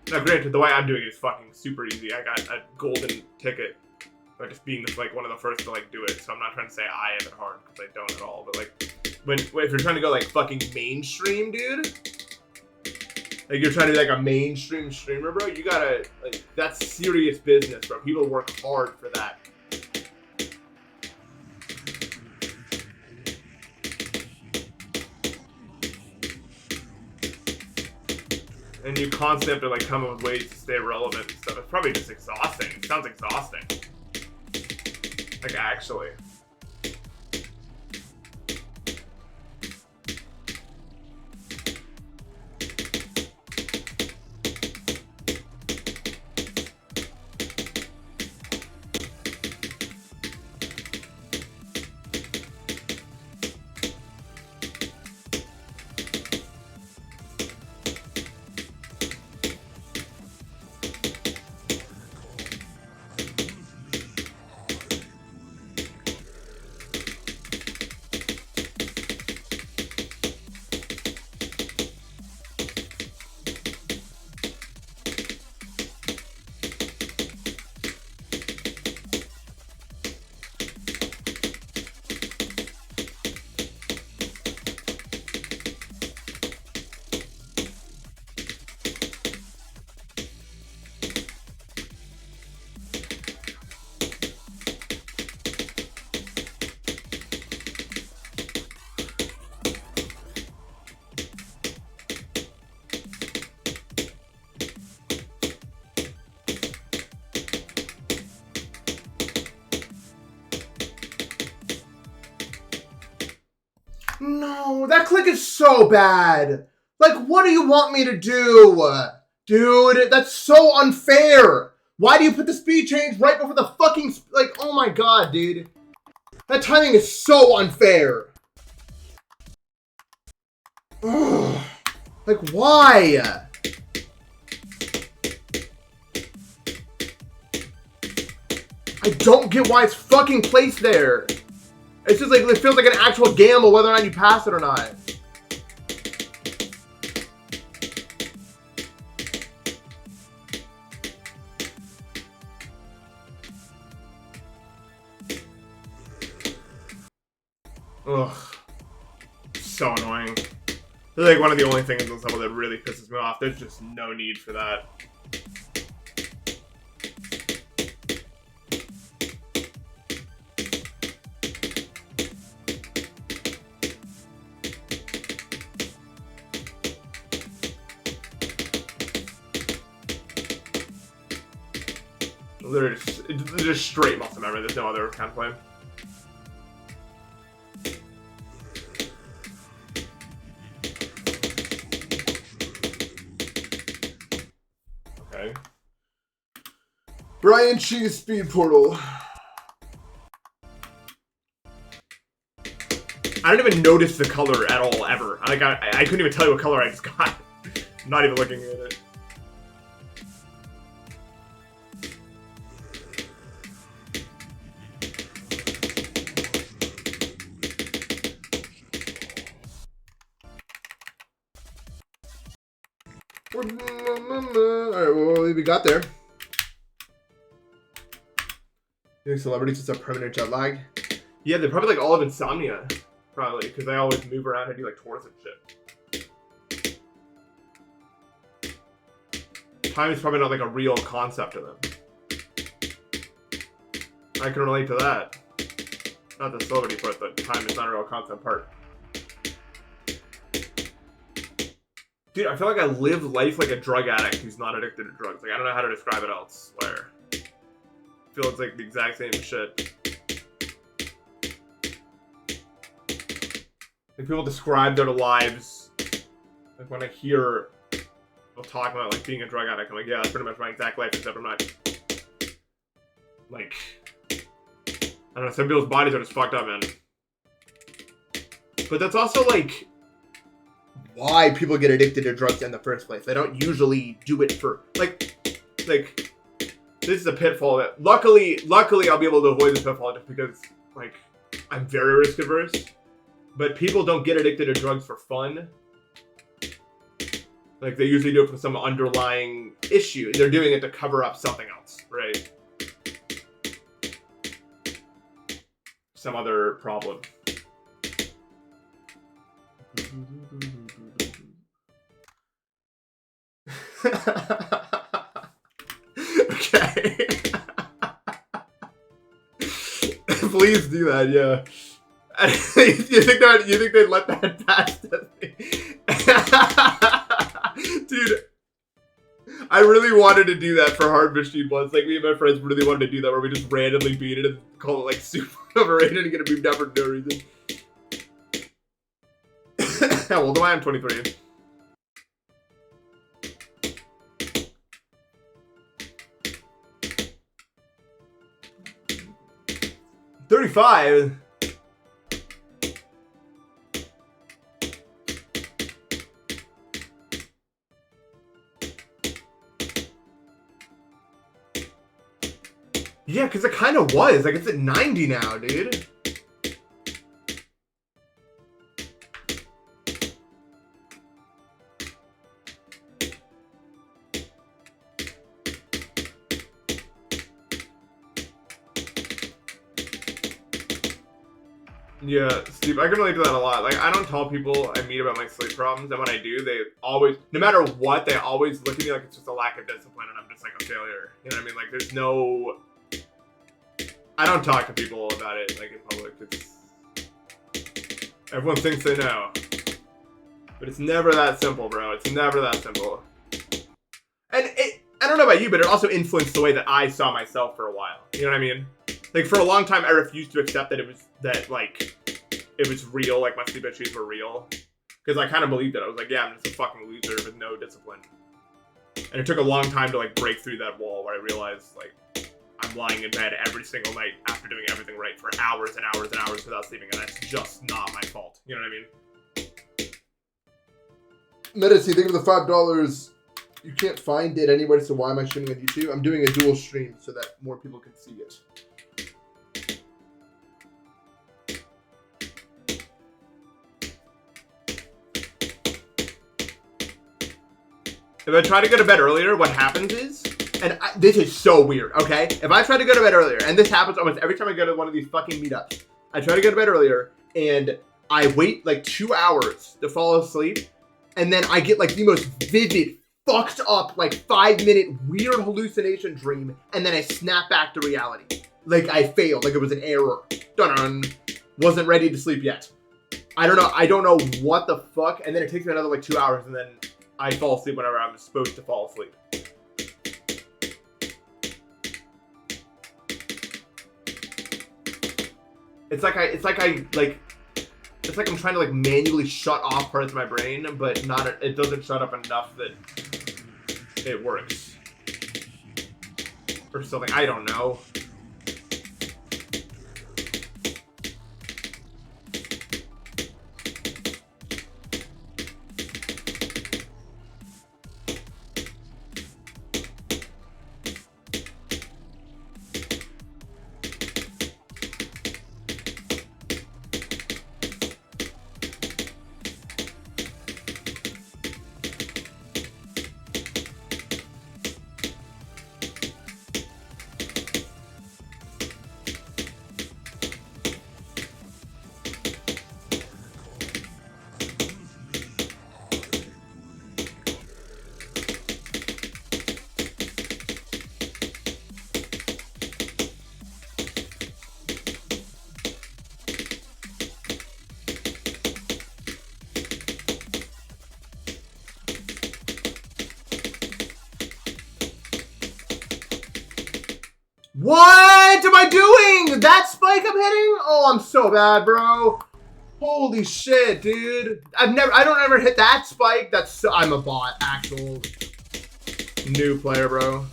Now, granted, the way I'm doing it is fucking super easy. I got a golden ticket by just being like one of the first to like do it. So I'm not trying to say I have it hard because I don't at all. But like, if you're trying to go like fucking mainstream, dude, like you're trying to be like a mainstream streamer, bro, you gotta like that's serious business, bro. People work hard for that. And you constantly have to like come up with ways to stay relevant and stuff. It's probably just exhausting. It sounds exhausting. Like actually. No, that click is so bad. Like, what do you want me to do? Dude, that's so unfair. Why do you put the speed change right before the fucking... Like, oh my god, dude. That timing is so unfair. Ugh. Like, why? I don't get why it's fucking placed there. It's just like, it feels like an actual gamble whether or not you pass it or not. Ugh. So annoying. This is like one of the only things in this level that really pisses me off. There's just no need for that. They're just straight muscle memory. There's no other kind of plan. Okay. Brian Cheese Speed Portal. I don't even notice the color at all, ever. Like, I couldn't even tell you what color I just got. I'm not even looking at it. Alright, well, what we got there? You think celebrities just have permanent jet lag? Yeah, they're probably like all of insomnia. Probably, because they always move around and do like tours and shit. Time is probably not like a real concept to them. I can relate to that. Not the celebrity part, but time is not a real concept part. Dude, I feel like I live life like a drug addict who's not addicted to drugs. Like, I don't know how to describe it elsewhere. I feel it's like the exact same shit. Like, people describe their lives. Like, when I hear people talk about, like, being a drug addict, I'm like, yeah, that's pretty much my exact life, except I'm not... Like... I don't know, some people's bodies are just fucked up, man. But that's also, like... Why people get addicted to drugs in the first place. They don't usually do it for... Like, this is a pitfall that... Luckily, I'll be able to avoid this pitfall just because, like, I'm very risk averse. But people don't get addicted to drugs for fun. Like, they usually do it for some underlying issue. They're doing it to cover up something else, right? Some other problem. Okay. Please do that, yeah. you think they'd let that pass? Dude, I really wanted to do that for Hard Machine once. Like, me and my friends really wanted to do that where we just randomly beat it and call it, like, super overrated and get it moved down for no reason. How old am I? I'm 23. $35? Yeah, because it kind of was. Like, it's at 90 now, dude. Yeah, Steve, I can relate to that a lot. Like, I don't tell people I meet about my sleep problems, and when I do, they always, no matter what, they always look at me like it's just a lack of discipline, and I'm just like a failure. You know what I mean? Like, there's no... I don't talk to people about it, like, in public. It's... Everyone thinks they know. But it's never that simple, bro. It's never that simple. And it, I don't know about you, but it also influenced the way that I saw myself for a while. You know what I mean? Like, for a long time, I refused to accept that it was, that, like, it was real, like my sleep issues were real. Because I kind of believed it. I was like, yeah, I'm just a fucking loser with no discipline. And it took a long time to like break through that wall where I realized like I'm lying in bed every single night after doing everything right for hours and hours and hours without sleeping, and that's just not my fault. You know what I mean? Medici, think of the $5. You can't find it anywhere, so why am I streaming on YouTube? I'm doing a dual stream so that more people can see it. If I try to go to bed earlier, what happens is, this is so weird, okay? If I try to go to bed earlier, and this happens almost every time I go to one of these fucking meetups, I try to go to bed earlier, and I wait like 2 hours to fall asleep, and then I get like the most vivid, fucked up, like 5-minute weird hallucination dream, and then I snap back to reality. Like I failed, like it was an error. Dun-dun. Wasn't ready to sleep yet. I don't know what the fuck, and then it takes me another like 2 hours, and then I fall asleep whenever I'm supposed to fall asleep. It's like I'm trying to like manually shut off parts of my brain, but it doesn't shut up enough that it works. Or something, I don't know. What am I doing? That spike I'm hitting? Oh, I'm so bad, bro. Holy shit, dude. I don't ever hit that spike. I'm a bot, actual new player, bro.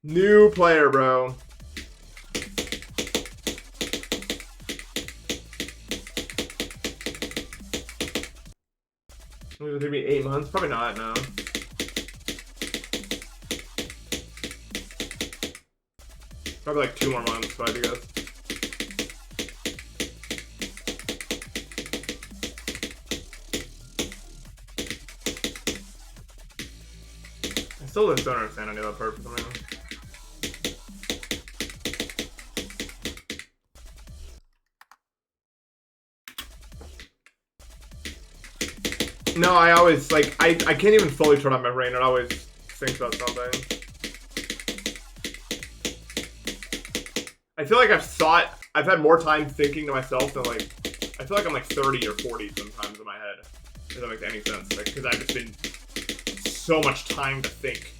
New player, bro. It's gonna be 8 months? Probably not, no. Probably like 2 more months, if I had to guess. I still just don't understand any of that purpose. I mean, no, I always, like, I can't even fully turn on my brain. It always thinks about something. I feel like I've had more time thinking to myself than, like, I feel like I'm like 30 or 40 sometimes in my head. If that makes any sense. Like, because I've just been so much time to think.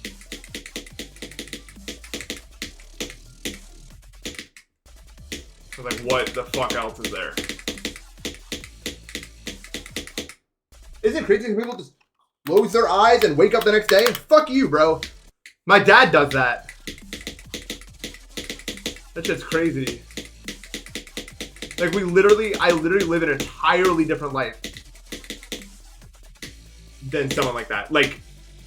I was like, what the fuck else is there? Isn't it crazy when people just close their eyes and wake up the next day? Fuck you, bro. My dad does that. That shit's crazy. Like I literally live an entirely different life than someone like that. Like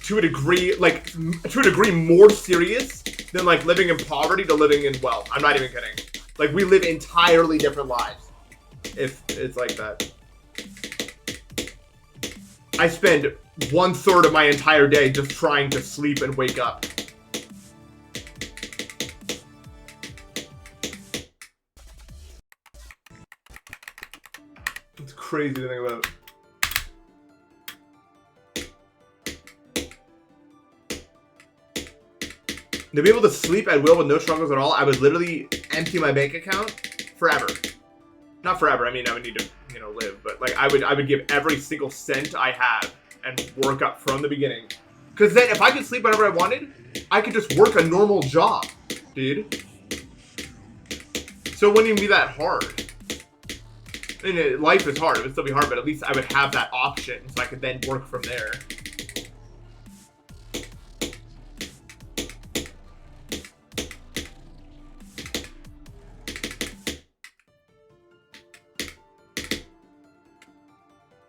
to a degree more serious than like living in poverty to living in wealth. I'm not even kidding. Like we live entirely different lives. If it's like that. I spend 1/3 of my entire day just trying to sleep and wake up. It's crazy to think about. To be able to sleep at will with no struggles at all, I would literally empty my bank account forever. Not forever, I mean I would need to, live, but like I would give every single cent I have and work up from the beginning. Cause then if I could sleep whenever I wanted, I could just work a normal job, dude. So it wouldn't even be that hard. I mean, life is hard. It would still be hard, but at least I would have that option, so I could then work from there.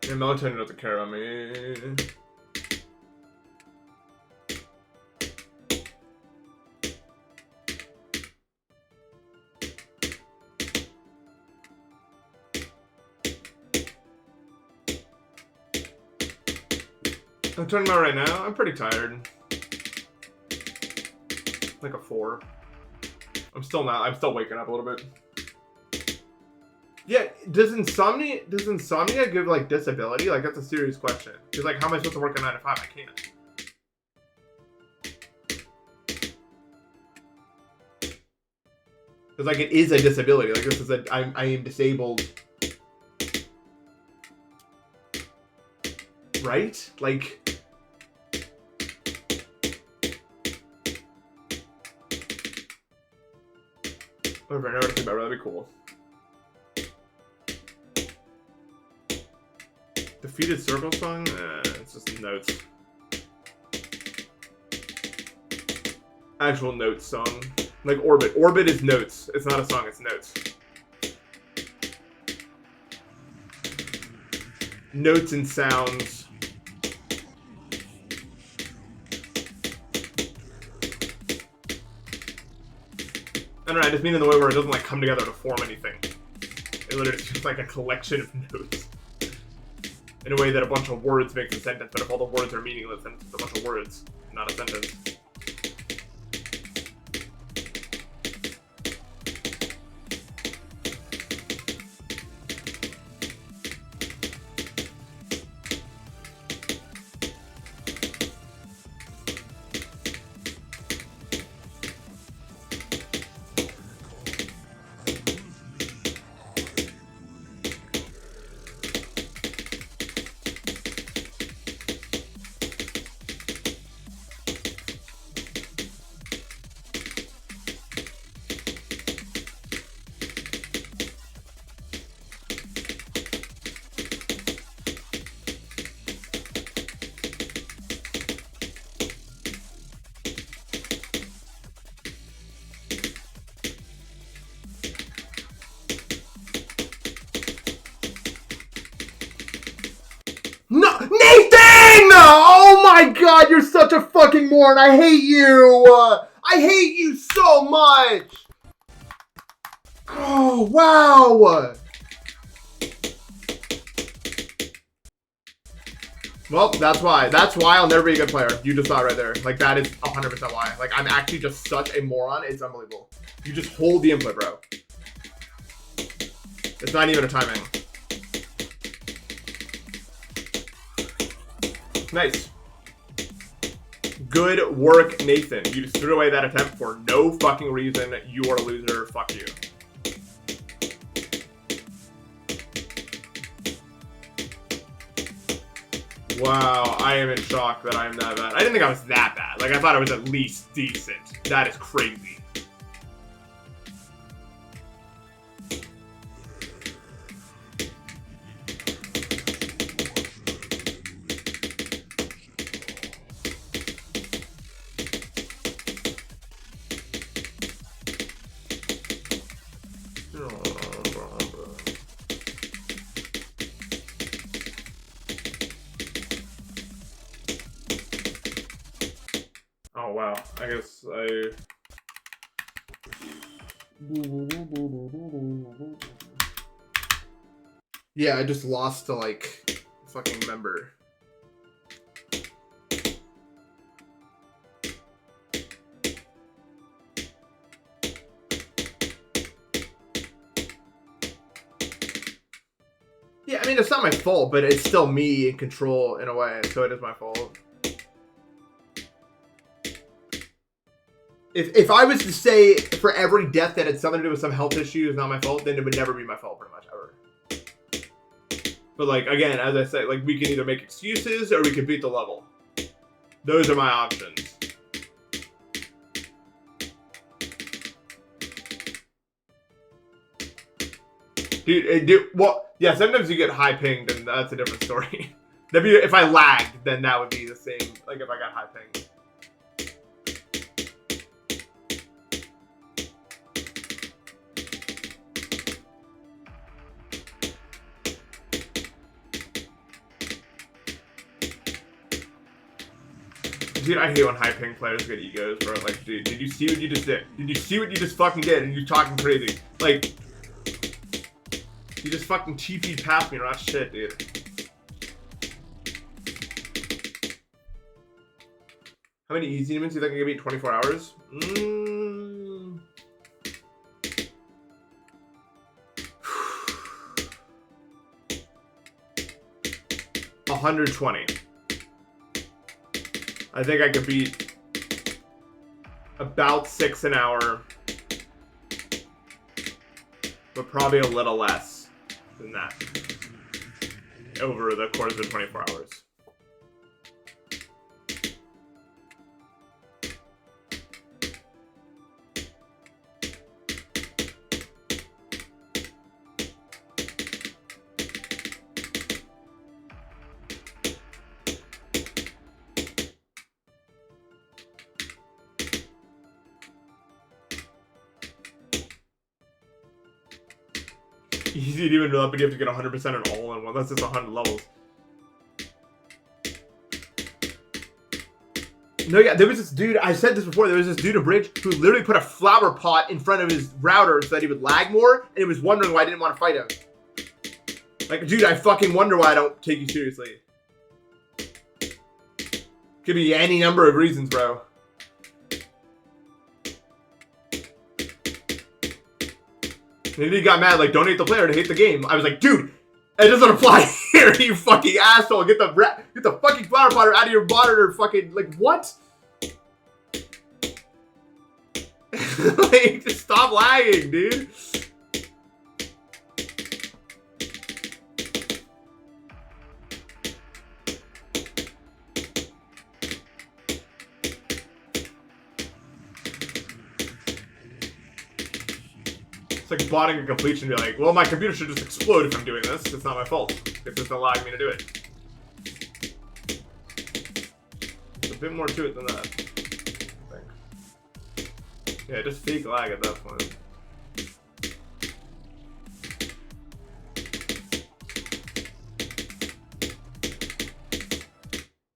Yeah, melatonin doesn't care about me. I'm talking about right now. I'm pretty tired. Like a 4. I'm still waking up a little bit. Yeah, does insomnia give like disability? Like that's a serious question. Because like how am I supposed to work a 9 to 5? I can't. Because like it is a disability. Like this is I am disabled. Right? Like whatever, I never think about it, that'd be cool. Defeated Circle song? It's just notes. Actual notes song. Like Orbit. Orbit is notes. It's not a song, it's notes. Notes and sounds. I don't know, I just mean in the way where it doesn't like come together to form anything. It literally is just like a collection of notes. In a way that a bunch of words makes a sentence, but if all the words are meaningless, then it's just a bunch of words, not a sentence. No, Nathan! Oh my God, you're such a fucking moron. I hate you. I hate you so much. Oh wow. Well, that's why. That's why I'll never be a good player. You just saw it right there. Like that is 100% why. Like I'm actually just such a moron. It's unbelievable. You just hold the input, bro. It's not even a timing. Nice. Good work, Nathan. You just threw away that attempt for no fucking reason. You are a loser. Fuck you. Wow, I am in shock that I am that bad. I didn't think I was that bad. Like, I thought I was at least decent. That is crazy. Oh wow, I guess I... Yeah, I just lost to like fucking member. Yeah, I mean, it's not my fault, but it's still me in control in a way, so it is my fault. If I was to say for every death that had something to do with some health issue is not my fault, then it would never be my fault pretty much, ever. But like, again, as I say, like we can either make excuses or we can beat the level. Those are my options. Dude, well, yeah, sometimes you get high pinged, and that's a different story. That'd be, if I lagged, then that would be the same, like if I got high pinged. Dude, I hate when high ping players get egos, bro. Like, dude, did you see what you just did? Did you see what you just fucking did? And you're talking crazy. Like, you just fucking TP'd past me, or not shit, dude. How many easy demons do you think I can beat in 24 hours? 120. I think I could beat about 6 an hour, but probably a little less than that over the course of 24 hours. Easy to even know, but you have to get 100% on all in one. That's just 100 levels. No, yeah, there was this dude, I said this before, there was this dude in Bridge who literally put a flower pot in front of his router so that he would lag more, and he was wondering why I didn't want to fight him. Like, dude, I fucking wonder why I don't take you seriously. Could be any number of reasons, bro. Maybe he got mad, like, don't hate the player to hate the game. I was like, dude, it doesn't apply here, you fucking asshole. Get the fucking flower potter out of your monitor, fucking, like, what? Like, just stop lagging, dude. It's like botting a completion and be like, well, my computer should just explode if I'm doing this. It's not my fault. It's just allowing me to do it. There's a bit more to it than that, I think. Yeah, just fake lag at that point.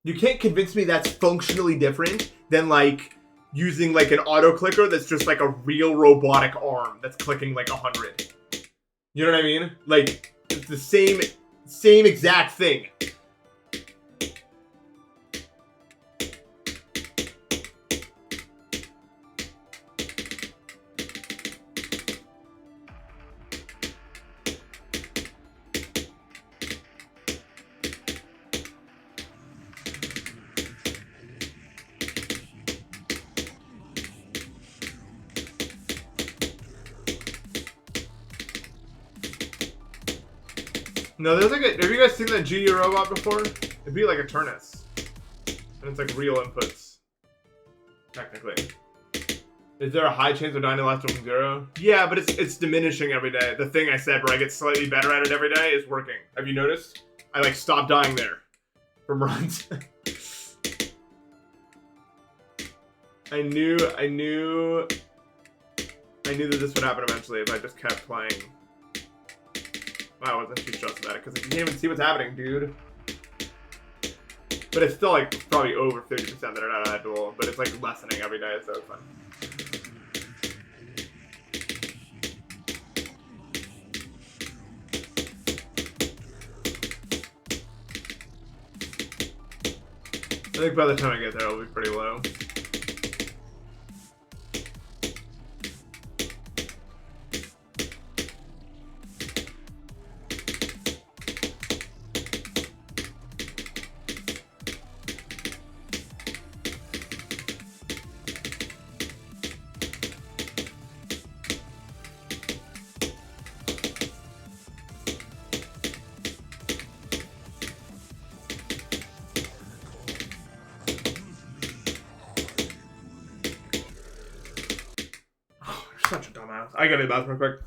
You can't convince me that's functionally different than, like, using like an auto clicker that's just like a real robotic arm that's clicking like 100. You know what I mean? Like, it's the same exact thing. No, there's like a, have you guys seen that GD robot before? It'd be like a Turnus. And it's like real inputs. Technically. Is there a high chance of dying to last from 0? Yeah, but it's diminishing every day. The thing I said where I get slightly better at it every day is working. Have you noticed? I like stopped dying there from runs. I knew that this would happen eventually if I just kept playing. I wasn't too stressed about it because you can't even see what's happening, dude. But it's still like probably over 50% that are not at duel, but it's like lessening every day, so it's fun. I think by the time I get there, it'll be pretty low. Such a dumbass. I gotta do the bathroom real quick.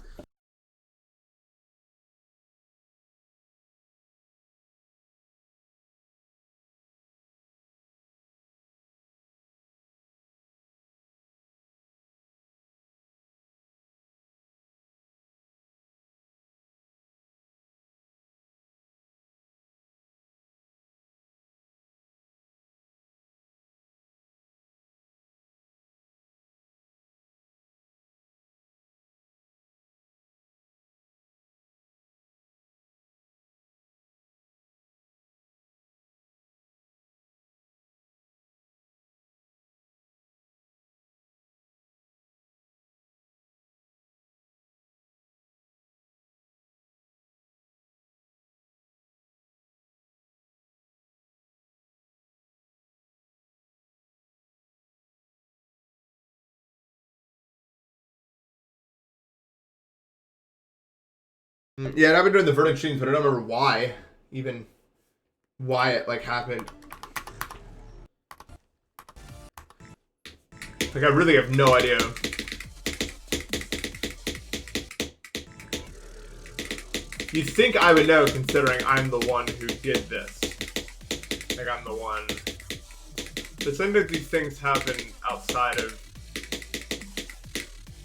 Yeah, and I've been doing the verdict streams, but I don't remember why it like happened. Like I really have no idea. You'd think I would know, considering I'm the one who did this. Like I'm the one. But sometimes these things happen outside of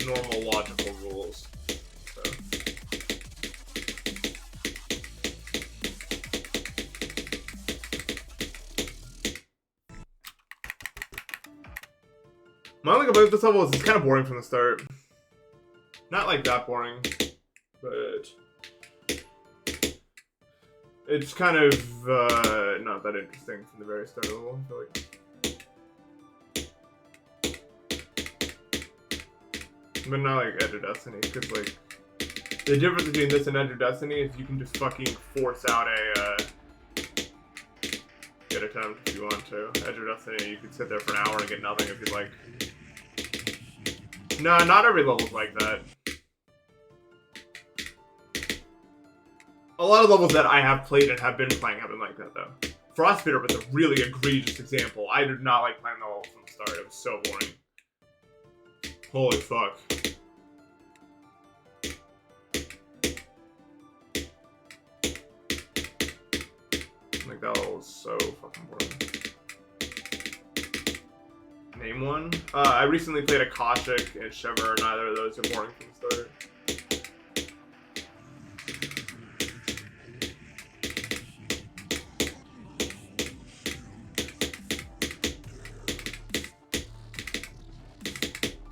normal logical rules. So. My only complaint with this level is it's kind of boring from the start. Not like that boring, but it's kind of not that interesting from the very start of the level, I feel like. But not like Edge of Destiny, because like the difference between this and Edge of Destiny is you can just fucking force out a get attempt if you want to. Edge of Destiny, you could sit there for an hour and get nothing if you'd like. No, not every level's like that. A lot of levels that I have played and have been playing have been like that, though. Frostbeater was a really egregious example. I did not like playing the level from the start. It was so boring. Holy fuck. Like, that level was so fucking boring. Name one? I recently played Akashic and Shiver. Neither of those are boring from the start.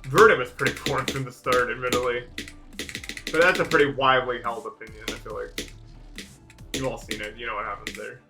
Verdict was pretty boring from the start, admittedly. But that's a pretty widely held opinion, I feel like. You've all seen it, you know what happens there.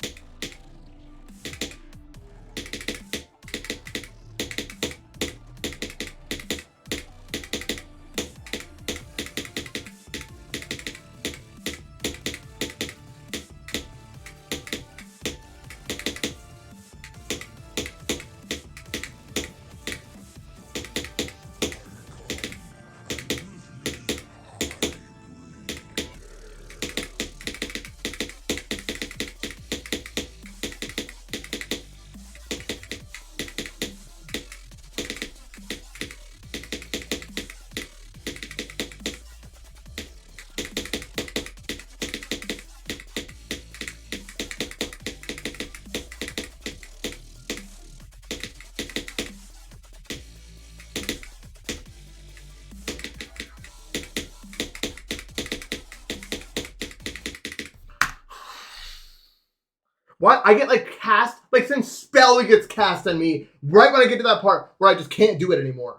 What? I get like cast, like some spell gets cast on me right when I get to that part where I just can't do it anymore.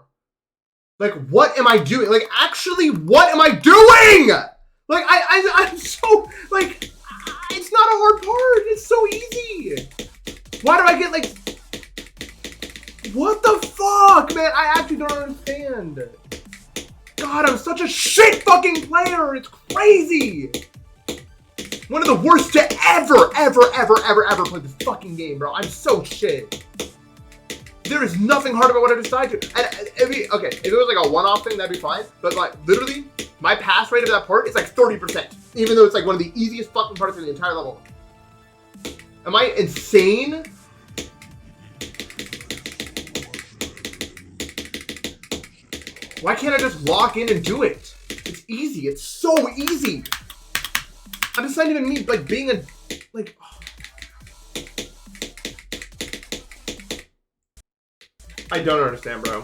Like, what am I doing? Like, actually, what am I doing? Like, I'm so, like, it's not a hard part. It's so easy. Why do I get like, what the fuck, man? I actually don't understand. God, I'm such a shit fucking player. It's crazy. One of the worst to ever play this fucking game, bro. I'm so shit. There is nothing hard about what I decide to. And if it was like a one-off thing, that'd be fine. But like, literally, my pass rate of that part is like 30%. Even though it's like one of the easiest fucking parts of the entire level. Am I insane? Why can't I just lock in and do it? It's easy. It's so easy. I'm just not even me, like, being a, like, oh. I don't understand, bro.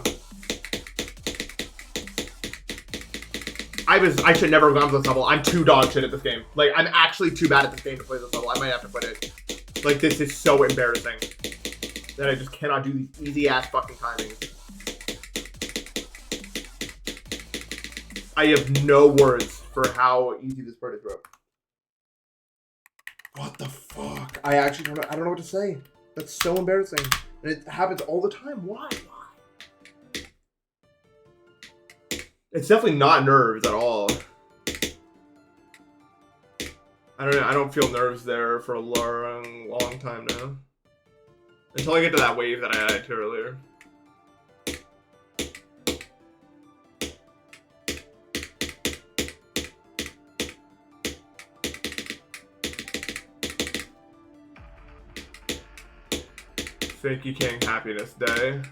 I should never have gone to this level. I'm too dog shit at this game. Like, I'm actually too bad at this game to play this level. I might have to quit it. Like, this is so embarrassing that I just cannot do these easy-ass fucking timings. I have no words for how easy this part is, bro. What the fuck? I actually don't know. I don't know what to say. That's so embarrassing. And it happens all the time. Why? It's definitely not nerves at all. I don't know. I don't feel nerves there for a long time now. Until I get to that wave that I added to earlier. Fakey King Happiness Day.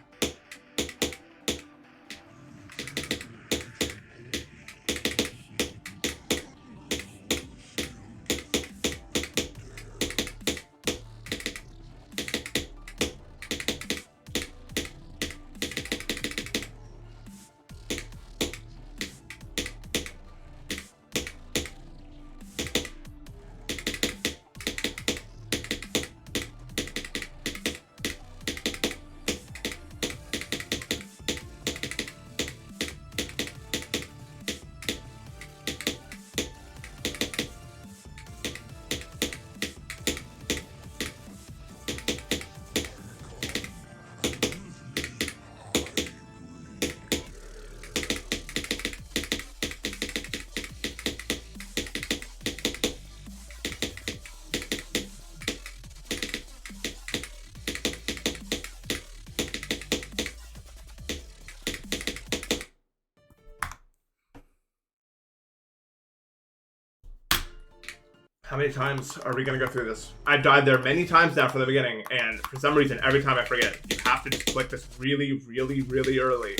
How many times are we gonna go through this? I've died there many times now from the beginning, and for some reason, every time I forget, you have to just click this really, really, really early.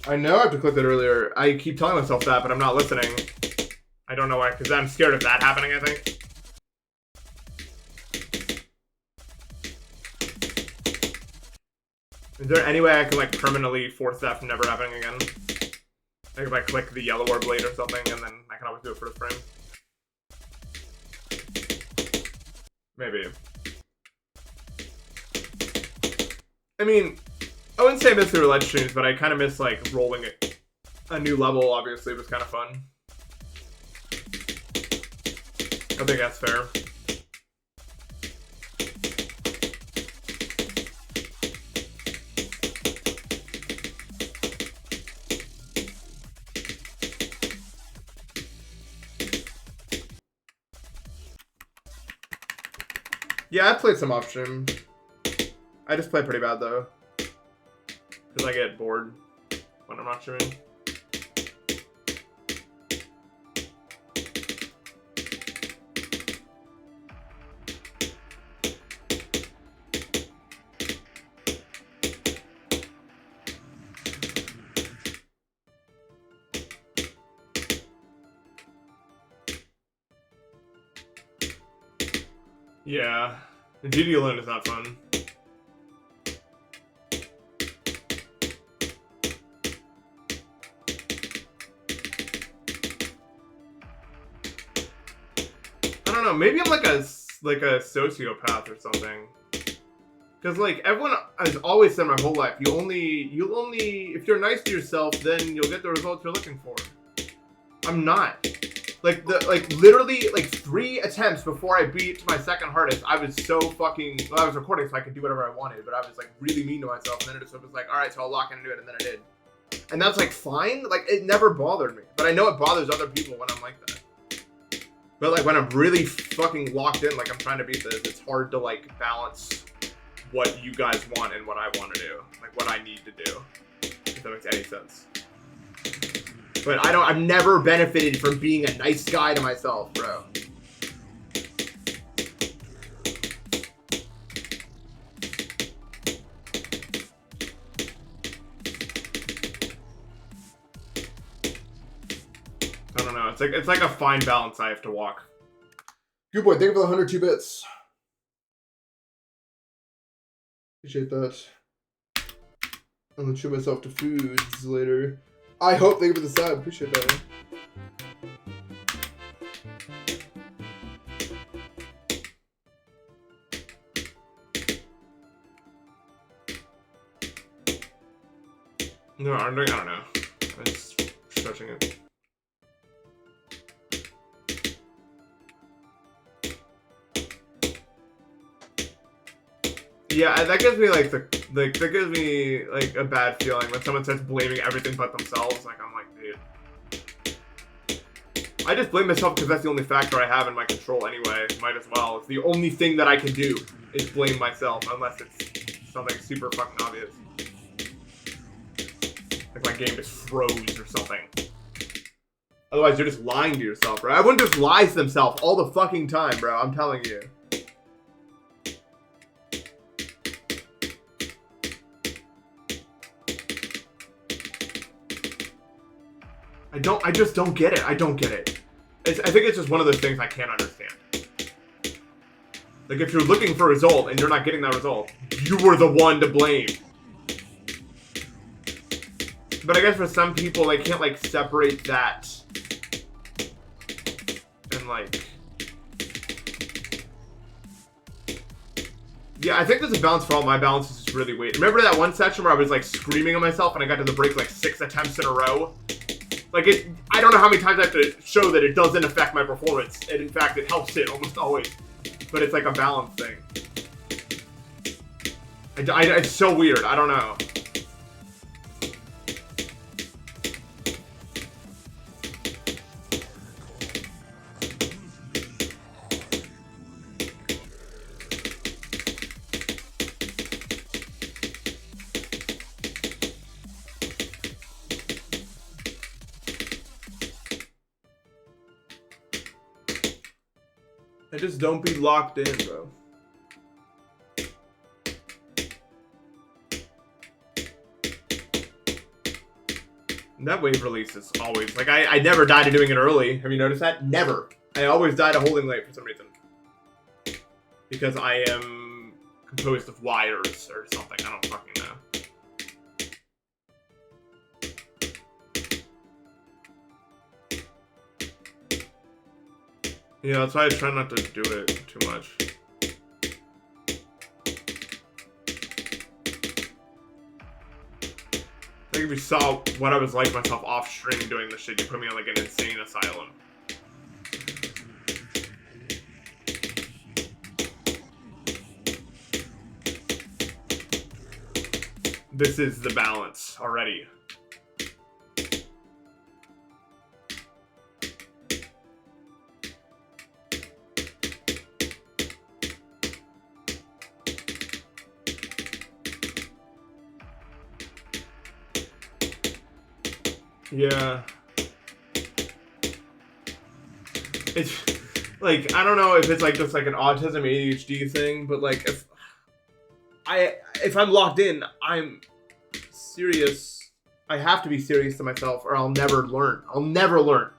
I know I have to click that earlier. I keep telling myself that, but I'm not listening. I don't know why, because I'm scared of that happening, I think. Is there any way I can, like, permanently force that from never happening again? Like, if I click the yellow or blade or something, and then I can always do it for the frame. Maybe. I mean, I wouldn't say I miss the roulette streams, but I kind of miss, like, rolling a new level, obviously. It was kind of fun. I think that's fair. Yeah, I played some off-stream. I just play pretty bad, though. Because I get bored when I'm not streaming. Yeah, the GD alone is not fun. I don't know, maybe I'm like a sociopath or something. Cause like everyone has always said my whole life, you'll only if you're nice to yourself, then you'll get the results you're looking for. I'm not. Like literally 3 attempts before I beat my second hardest, I was so fucking, well, I was recording so I could do whatever I wanted, but I was like really mean to myself, and then it just was like, alright, so I'll lock in and do it, and then I did. And that's like fine, like it never bothered me. But I know it bothers other people when I'm like that. But like when I'm really fucking locked in, like I'm trying to beat this, it's hard to like balance what you guys want and what I want to do. Like what I need to do. If that makes any sense. But I've never benefited from being a nice guy to myself, bro. I don't know. It's like a fine balance I have to walk. Good boy, thank you for the 102 bits. Appreciate that. I'm gonna treat myself to foods later. I hope they give it the sub. Appreciate that, man. No, I don't know. I'm just stretching it. Yeah, that gives me like that gives me like a bad feeling when someone starts blaming everything but themselves. Like I'm like, dude. I just blame myself because that's the only factor I have in my control anyway. Might as well. It's the only thing that I can do is blame myself, unless it's something super fucking obvious. Like my game just froze or something. Otherwise, you're just lying to yourself, bro. Everyone just lies to themselves all the fucking time, bro. I'm telling you. I just don't get it. I don't get it. I think it's just one of those things I can't understand. Like, if you're looking for a result and you're not getting that result, you were the one to blame. But I guess for some people, they can't, like, separate that and, like... Yeah, I think there's a balance for all my balance is just really weird. Remember that one section where I was, like, screaming at myself and I got to the break, like, 6 attempts in a row? Like, I don't know how many times I have to show that it doesn't affect my performance. And in fact, it helps it almost always. But it's like a balance thing. It's so weird. I don't know. Just don't be locked in, bro. And that wave release is always, like, I never died of doing it early. Have you noticed that? Never. I always died of holding late for some reason. Because I am composed of wires or something. I don't fucking know. Yeah, that's why I try not to do it too much. I think if you saw what I was like myself off stream doing this shit, you put me on like an insane asylum. This is the balance already. Yeah. It's like, I don't know if it's like just like an autism ADHD thing, but like if I'm locked in, I'm serious. I have to be serious to myself or I'll never learn. I'll never learn.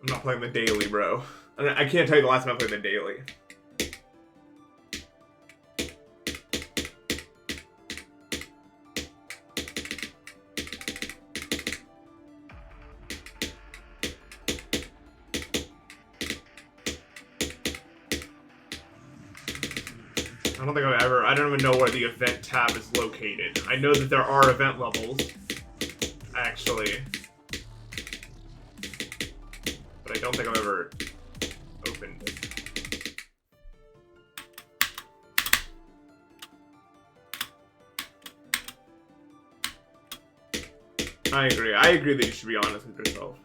I'm not playing the daily, bro. I can't tell you the last time I played the daily. I don't even know where the event tab is located. I know that there are event levels, actually. But I don't think I've ever opened it. I agree. I agree that you should be honest with yourself.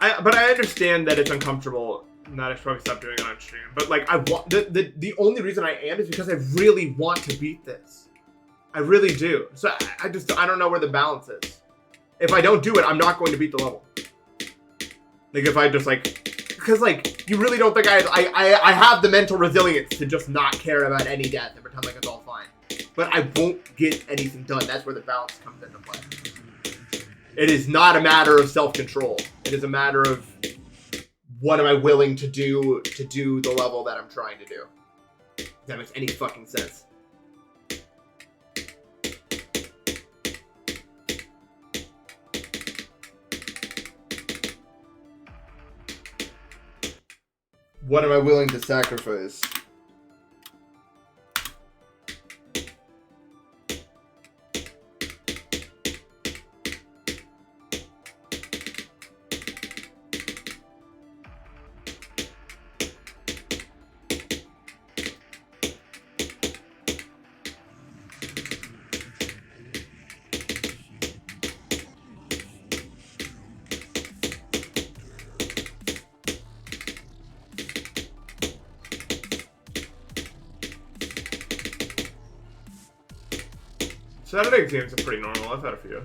But I understand that it's uncomfortable and that I should probably stop doing it on stream. But like, I want the only reason I am is because I really want to beat this. I really do. So I don't know where the balance is. If I don't do it, I'm not going to beat the level. Like if I just like, because like you really don't think I have the mental resilience to just not care about any death and pretend like it's all fine. But I won't get anything done. That's where the balance comes into play. It is not a matter of self-control. It is a matter of what am I willing to do the level that I'm trying to do. If that makes any fucking sense. What am I willing to sacrifice? Saturday exams are pretty normal. I've had a few.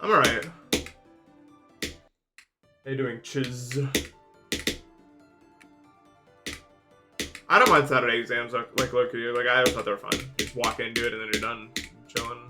I'm alright. How you doing, Chiz? I don't mind Saturday exams, like look at you. Like, I always thought they were fun. Just walk in, do it, and then you're done. Chilling.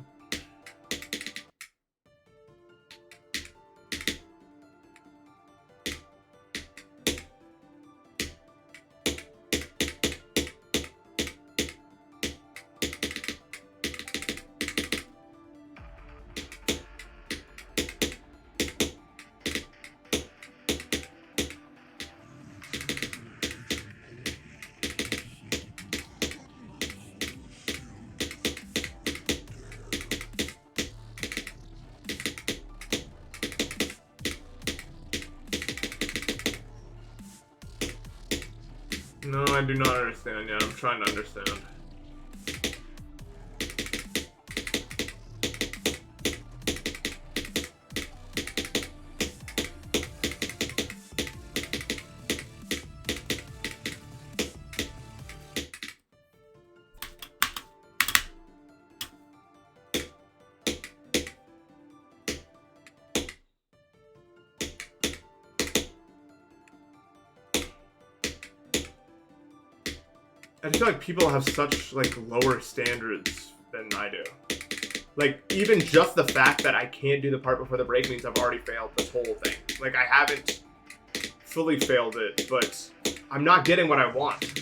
No, I do not understand yet. I'm trying to understand. I feel like people have such, like, lower standards than I do. Like, even just the fact that I can't do the part before the break means I've already failed this whole thing. Like, I haven't fully failed it, but I'm not getting what I want.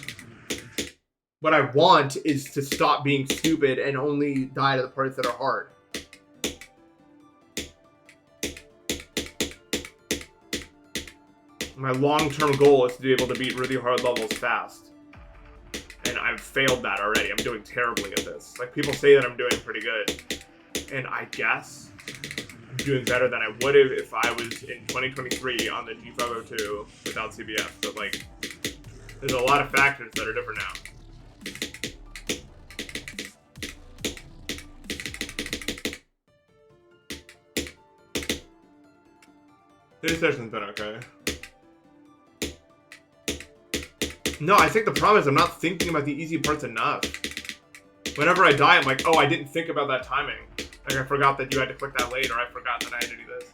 What I want is to stop being stupid and only die to the parts that are hard. My long-term goal is to be able to beat really hard levels fast. And I've failed that already. I'm doing terribly at this. Like, people say that I'm doing pretty good. And I guess I'm doing better than I would have if I was in 2023 on the G502 without CBS. But, like, there's a lot of factors that are different now. This session's been okay. No, I think the problem is I'm not thinking about the easy parts enough. Whenever I die, I'm like, oh, I didn't think about that timing. Like, I forgot that you had to click that late, or I forgot that I had to do this.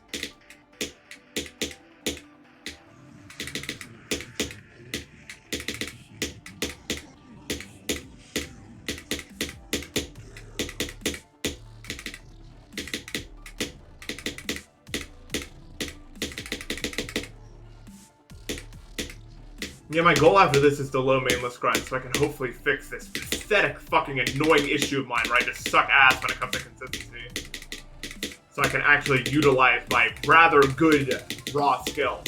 Yeah, my goal after this is the low mainless grind, so I can hopefully fix this pathetic fucking annoying issue of mine where I just suck ass when it comes to consistency. So I can actually utilize my rather good raw skill.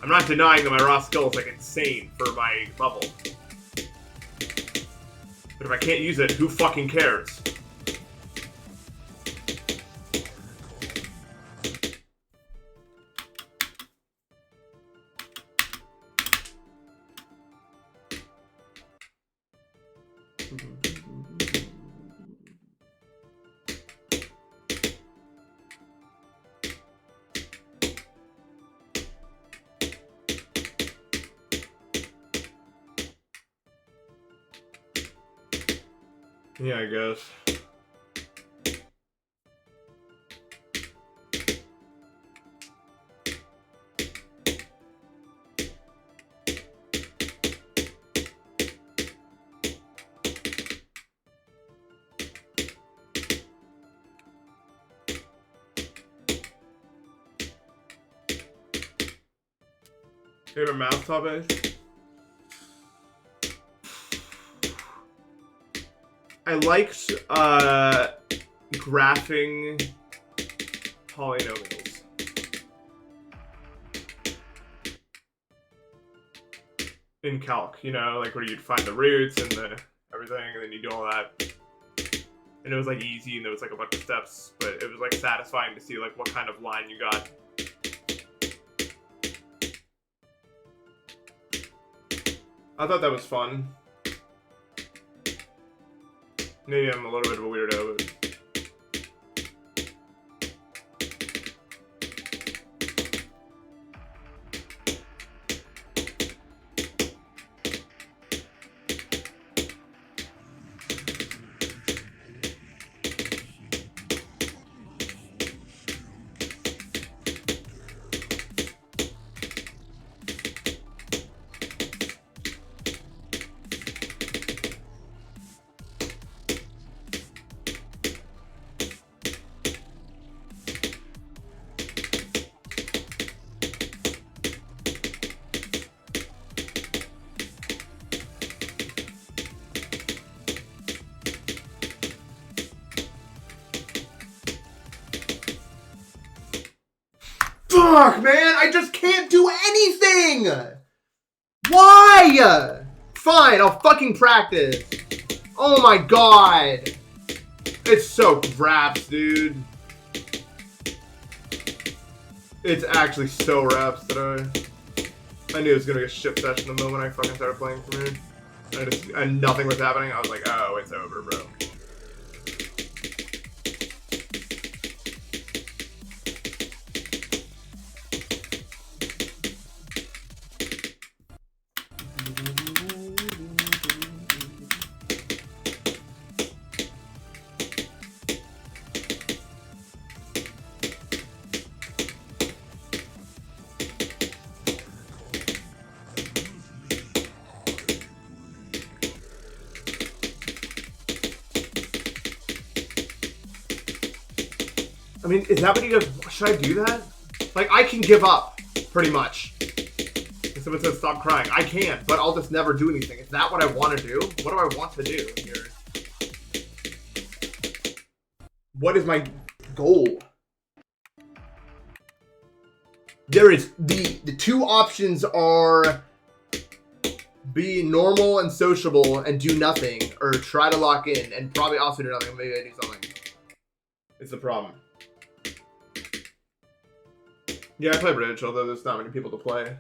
I'm not denying that my raw skill is like insane for my level. But if I can't use it, who fucking cares? Yeah, I guess. Favorite mouse topic? I liked graphing polynomials. In calc, you know, like where you'd find the roots and the everything, and then you do all that. And it was like easy, and there was like a bunch of steps, but it was like satisfying to see like what kind of line you got. I thought that was fun. Maybe I'm a little bit of a weirdo, but... Fuck, man, I just can't do anything! Why? Fine, I'll fucking practice. Oh my god. It's so raps, dude. It's actually so raps today. I knew it was gonna be a shit session the moment I fucking started playing from here. And nothing was happening. I was like, oh, it's over, bro. I mean, is that what you guys... Should I do that? Like, I can give up, pretty much. If someone says stop crying, I can, but I'll just never do anything. Is that what I want to do? What do I want to do here? What is my goal? There is... The two options are... be normal and sociable and do nothing, or try to lock in and probably also do nothing. Maybe I do something. It's the problem. Yeah, I play bridge, although there's not many people to play.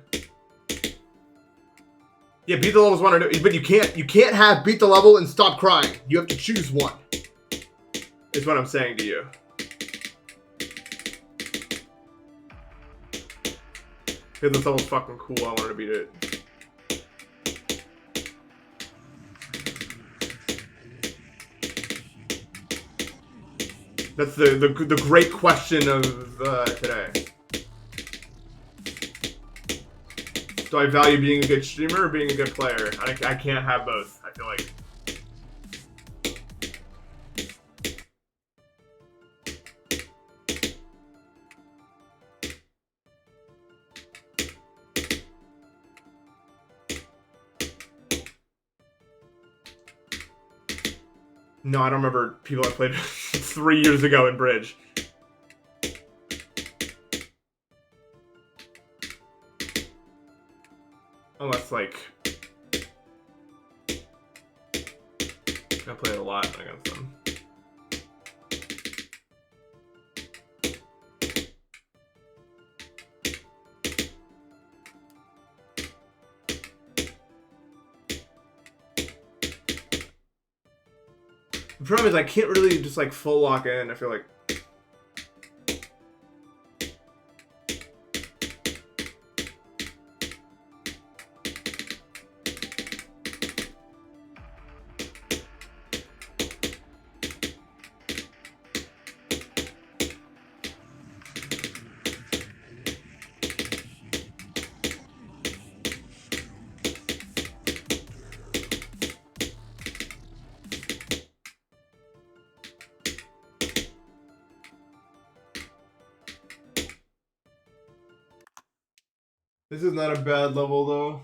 Yeah, beat the levels one or two, but you can't have beat the level and stop crying. You have to choose one. Is what I'm saying to you. Because this level's fucking cool, I wanted to beat it. That's the great question of today. Do I value being a good streamer or being a good player? I can't have both, I feel like. No, I don't remember people I played 3 years ago in Bridge. Unless, like... I played a lot against them. The problem is I can't really just like full lock in. I feel like This is not a bad level, though.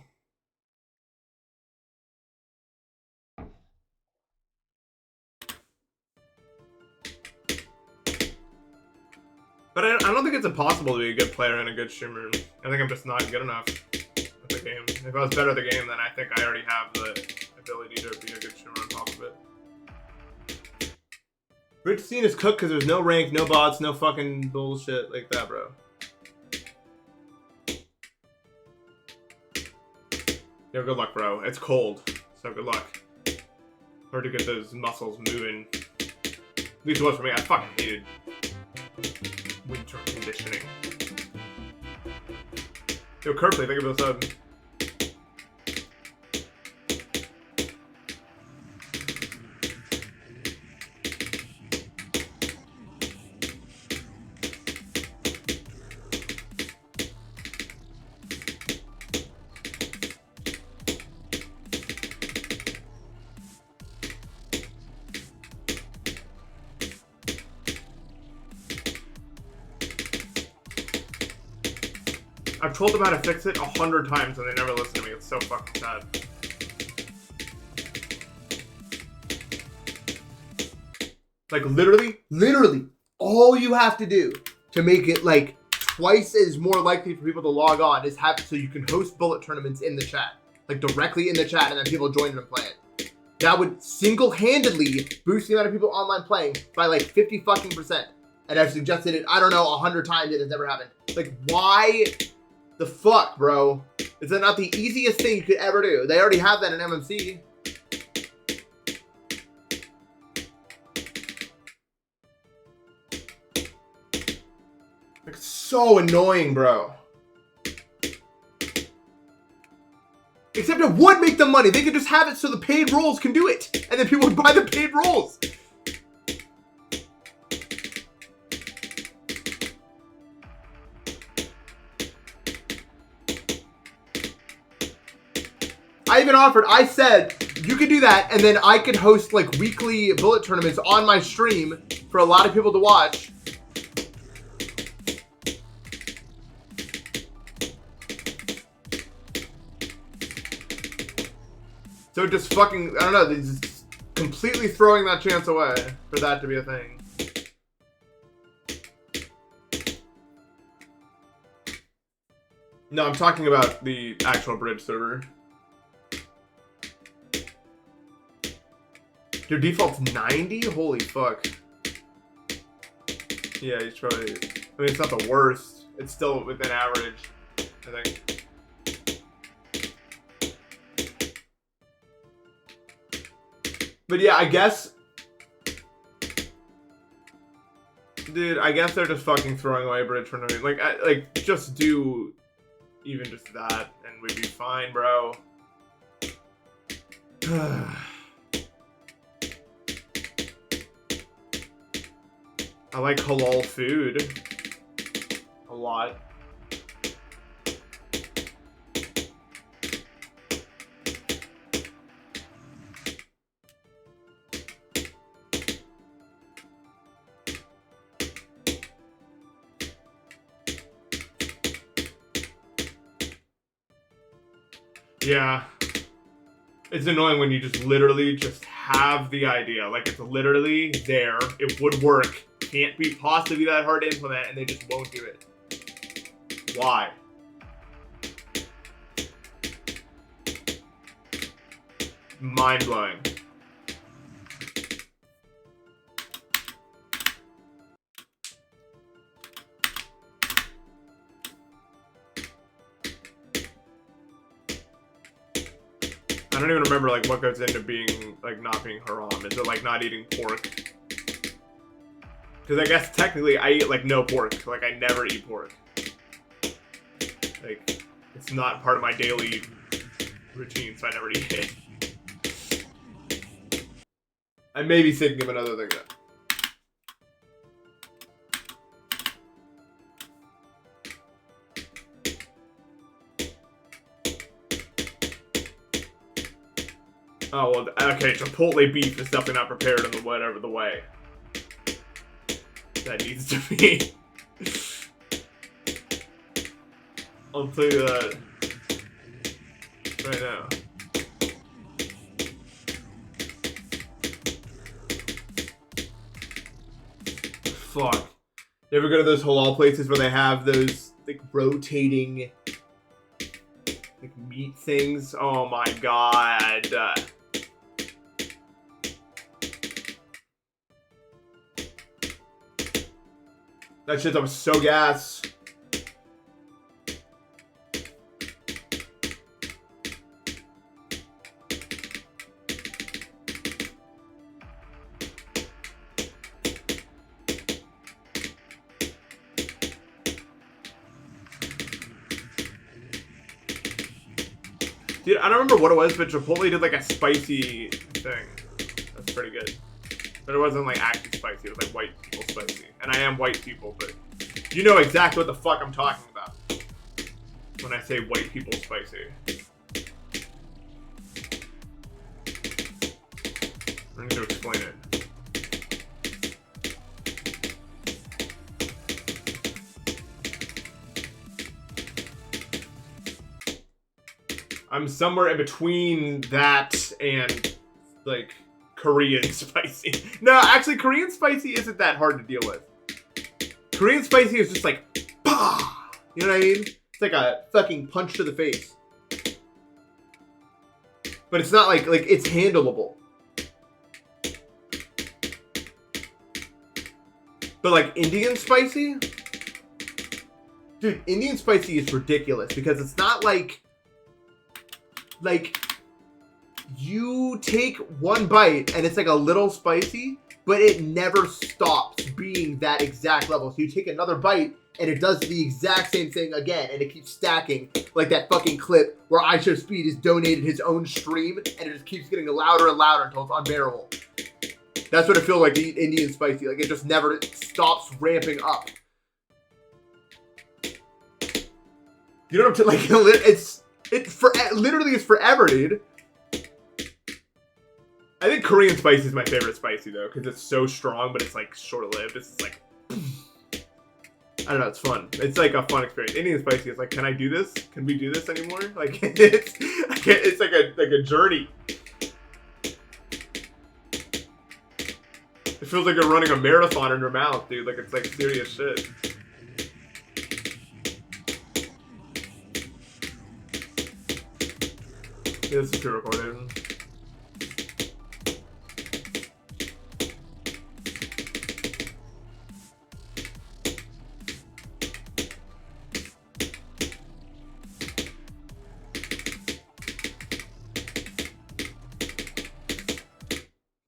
But I don't think it's impossible to be a good player and a good streamer. I think I'm just not good enough at the game. If I was better at the game, then I think I already have the ability to be a good streamer on top of it. Rich scene is cooked because there's no rank, no bots, no fucking bullshit like that, bro. Yo, good luck, bro. It's cold, so good luck. Hard to get those muscles moving. At least it was for me. I fucking hated winter conditioning. Yo, Kirpley, think of this. I've told them how to fix it 100 times and they never listen to me. It's so fucking sad. Like literally, all you have to do to make it like twice as more likely for people to log on is so you can host bullet tournaments in the chat, like directly in the chat, and then people join in and play it. That would single-handedly boost the amount of people online playing by like 50% and I've suggested it, I don't know, 100 times. It has never happened. Like, why the fuck, bro? Is that not the easiest thing you could ever do? They already have that in MMC. Like, so annoying, bro. Except it would make them money. They could just have it so the paid roles can do it. And then people would buy the paid roles. I even offered, I said, you could do that, and then I could host like weekly bullet tournaments on my stream for a lot of people to watch. So just fucking, I don't know, just completely throwing that chance away for that to be a thing. No, I'm talking about the actual bridge server. Your default's 90? Holy fuck. Yeah, he's probably, I mean, it's not the worst. It's still within average, I think. But yeah, I guess, dude, I guess they're just fucking throwing away bridge for no reason. Like, just do even just that, and we'd be fine, bro. I like halal food a lot. Yeah. It's annoying when you just literally just have the idea. Like, it's literally there. It would work. Can't be possibly that hard to implement, and they just won't do it. Why? Mind-blowing. I don't even remember, like, what goes into being, like, not being haram. Is it, like, not eating pork? Because I guess technically I eat, like, no pork. Like, I never eat pork. Like, it's not part of my daily routine, so I never eat it. I may be thinking of another thing, though. Oh, well, okay, Chipotle beef is definitely not prepared in the whatever the way that needs to be. I'll tell you that right now. Fuck. You ever go to those halal places where they have those, like, rotating, like, meat things? Oh my god. That shit, I'm so gas. Dude, I don't remember what it was, but Chipotle did like a spicy thing. That's pretty good. But it wasn't like actually spicy, it was like white people spicy. And I am white people, but you know exactly what the fuck I'm talking about when I say white people spicy. I need to explain it. I'm somewhere in between that and, like, Korean spicy. No, actually, Korean spicy isn't that hard to deal with. Korean spicy is just like, bah! You know what I mean? It's like a fucking punch to the face. But it's not like it's handleable. But like Indian spicy? Dude, Indian spicy is ridiculous because it's not like you take one bite and it's like a little spicy, but it never stops being that exact level. So you take another bite and it does the exact same thing again, and it keeps stacking like that fucking clip where iShowSpeed has donated his own stream, and it just keeps getting louder and louder until it's unbearable. That's what it feels like to eat Indian spicy. Like it just never stops ramping up. You know what I'm saying? Like literally it's forever, dude. I think Korean spicy is my favorite spicy though, because it's so strong, but it's like short-lived. It's just like, I don't know, it's fun. It's like a fun experience. Indian spicy is like, can I do this? Can we do this anymore? Like it's like a journey. It feels like you're running a marathon in your mouth, dude. Like it's like serious shit. Yeah, this is pre-recorded.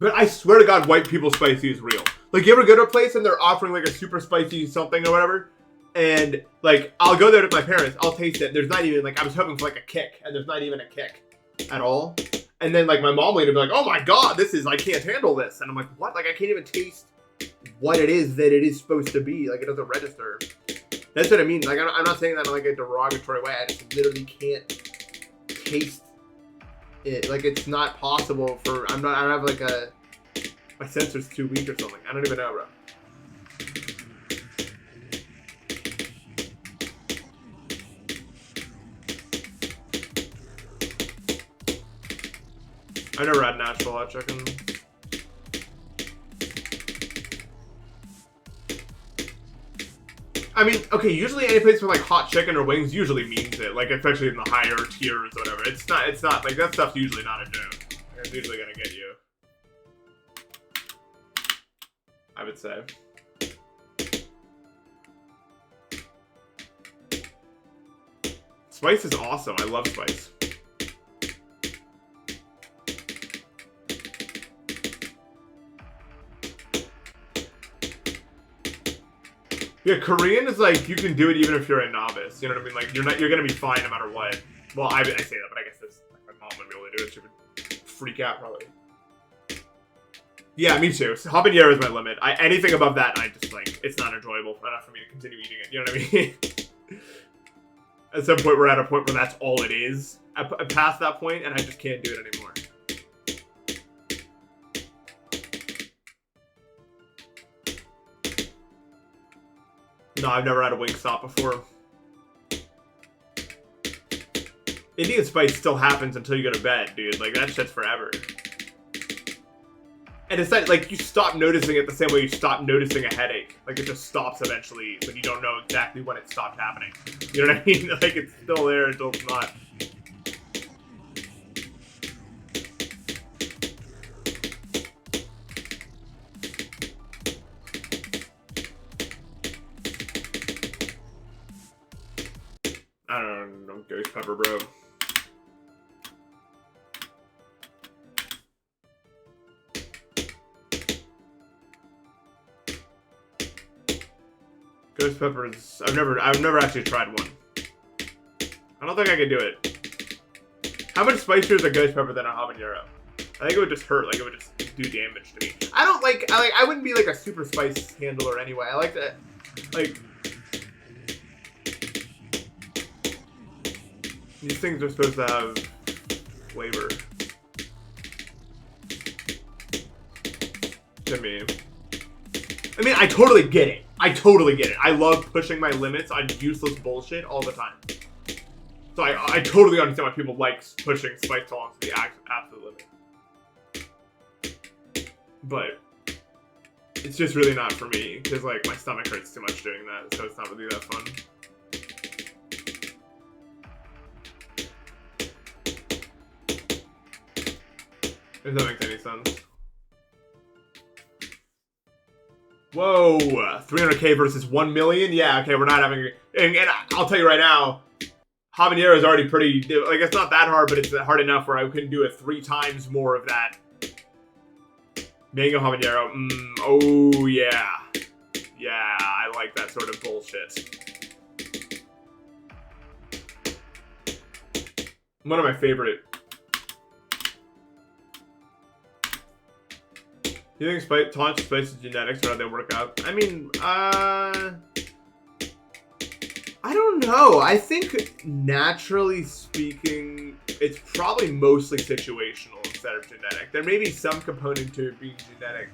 But I swear to God, white people spicy is real. Like, you ever go to a place and they're offering, like, a super spicy something or whatever? And, like, I'll go there with my parents. I'll taste it. There's not even, like, I was hoping for, like, a kick. And there's not even a kick at all. And then, like, my mom would be like, oh, my God, I can't handle this. And I'm like, what? Like, I can't even taste what it is that it is supposed to be. Like, it doesn't register. That's what I mean. Like, I'm not saying that in, like, a derogatory way. I just literally can't taste it. Like, it's not possible for, I don't have like my sensor's too weak or something. I don't even know, bro. I never had Nashville hot chicken. I mean, okay, usually any place with like hot chicken or wings usually means it, like especially in the higher tiers or whatever. It's not like that stuff's usually not a joke. It's usually gonna get you, I would say. Spice is awesome. I love spice. Yeah, Korean is like, you can do it even if you're a novice. You know what I mean? Like, you're gonna be fine no matter what. Well, I say that, but I guess this, like, my mom wouldn't be able to do it. She would freak out probably. Yeah, me too. So habanero is my limit. Anything above that, I just like, it's not enjoyable enough for me to continue eating it. You know what I mean? At some point, we're at a point where that's all it is. I past that point, and I just can't do it anymore. No, I've never had a Wingstop before. Indian spice still happens until you go to bed, dude. Like, that shit's forever. And it's not, like, you stop noticing it the same way you stop noticing a headache. Like, it just stops eventually, but you don't know exactly when it stopped happening. You know what I mean? Like, it's still there until it's not. I don't know, ghost pepper, bro. Ghost peppers, I've never actually tried one. I don't think I could do it. How much spicier is a ghost pepper than a habanero? I think it would just hurt, like it would just do damage to me. I wouldn't be like a super spice handler anyway. I like that, like, these things are supposed to have flavor. To me. I mean, I totally get it. I love pushing my limits on useless bullshit all the time. So I totally understand why people like pushing spice tolerance to the absolute limit. But it's just really not for me, because like my stomach hurts too much doing that, so it's not really that fun. If that makes any sense. Whoa, 300k versus 1 million? Yeah, okay, we're not having... And I'll tell you right now, habanero is already pretty... Like, it's not that hard, but it's hard enough where I couldn't do it 3 times more of that. Mango habanero, oh yeah. Yeah, I like that sort of bullshit. One of my favorite. Do you think tolerance to spice is genetics or how they work out? I mean, I don't know. I think naturally speaking, it's probably mostly situational instead of genetic. There may be some component to it being genetic,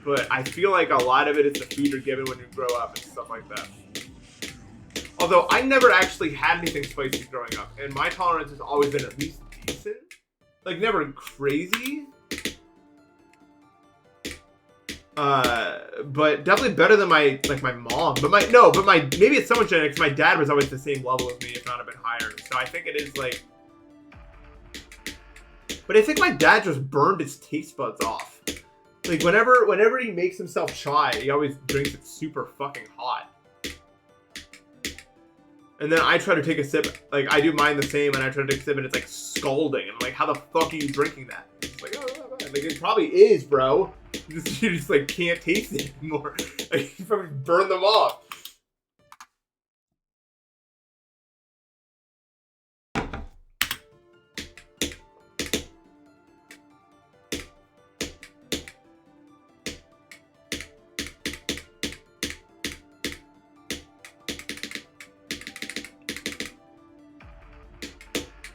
but I feel like a lot of it is the food you're given when you grow up and stuff like that. Although I never actually had anything spicy growing up, and my tolerance has always been at least decent. Like, never crazy. But definitely better than my mom. But maybe it's so much genetic, 'cause my dad was always the same level as me, if not a bit higher. So I think it is like... But I think my dad just burned his taste buds off. Like, whenever he makes himself chai, he always drinks it super fucking hot. And then I try to take a sip, like, I do mine the same, and I try to take a sip, and it's, like, scalding. And I'm like, how the fuck are you drinking that? It's like, oh, not bad. Like, it probably is, bro. You just like, can't taste it anymore. Like, you fucking burn them off.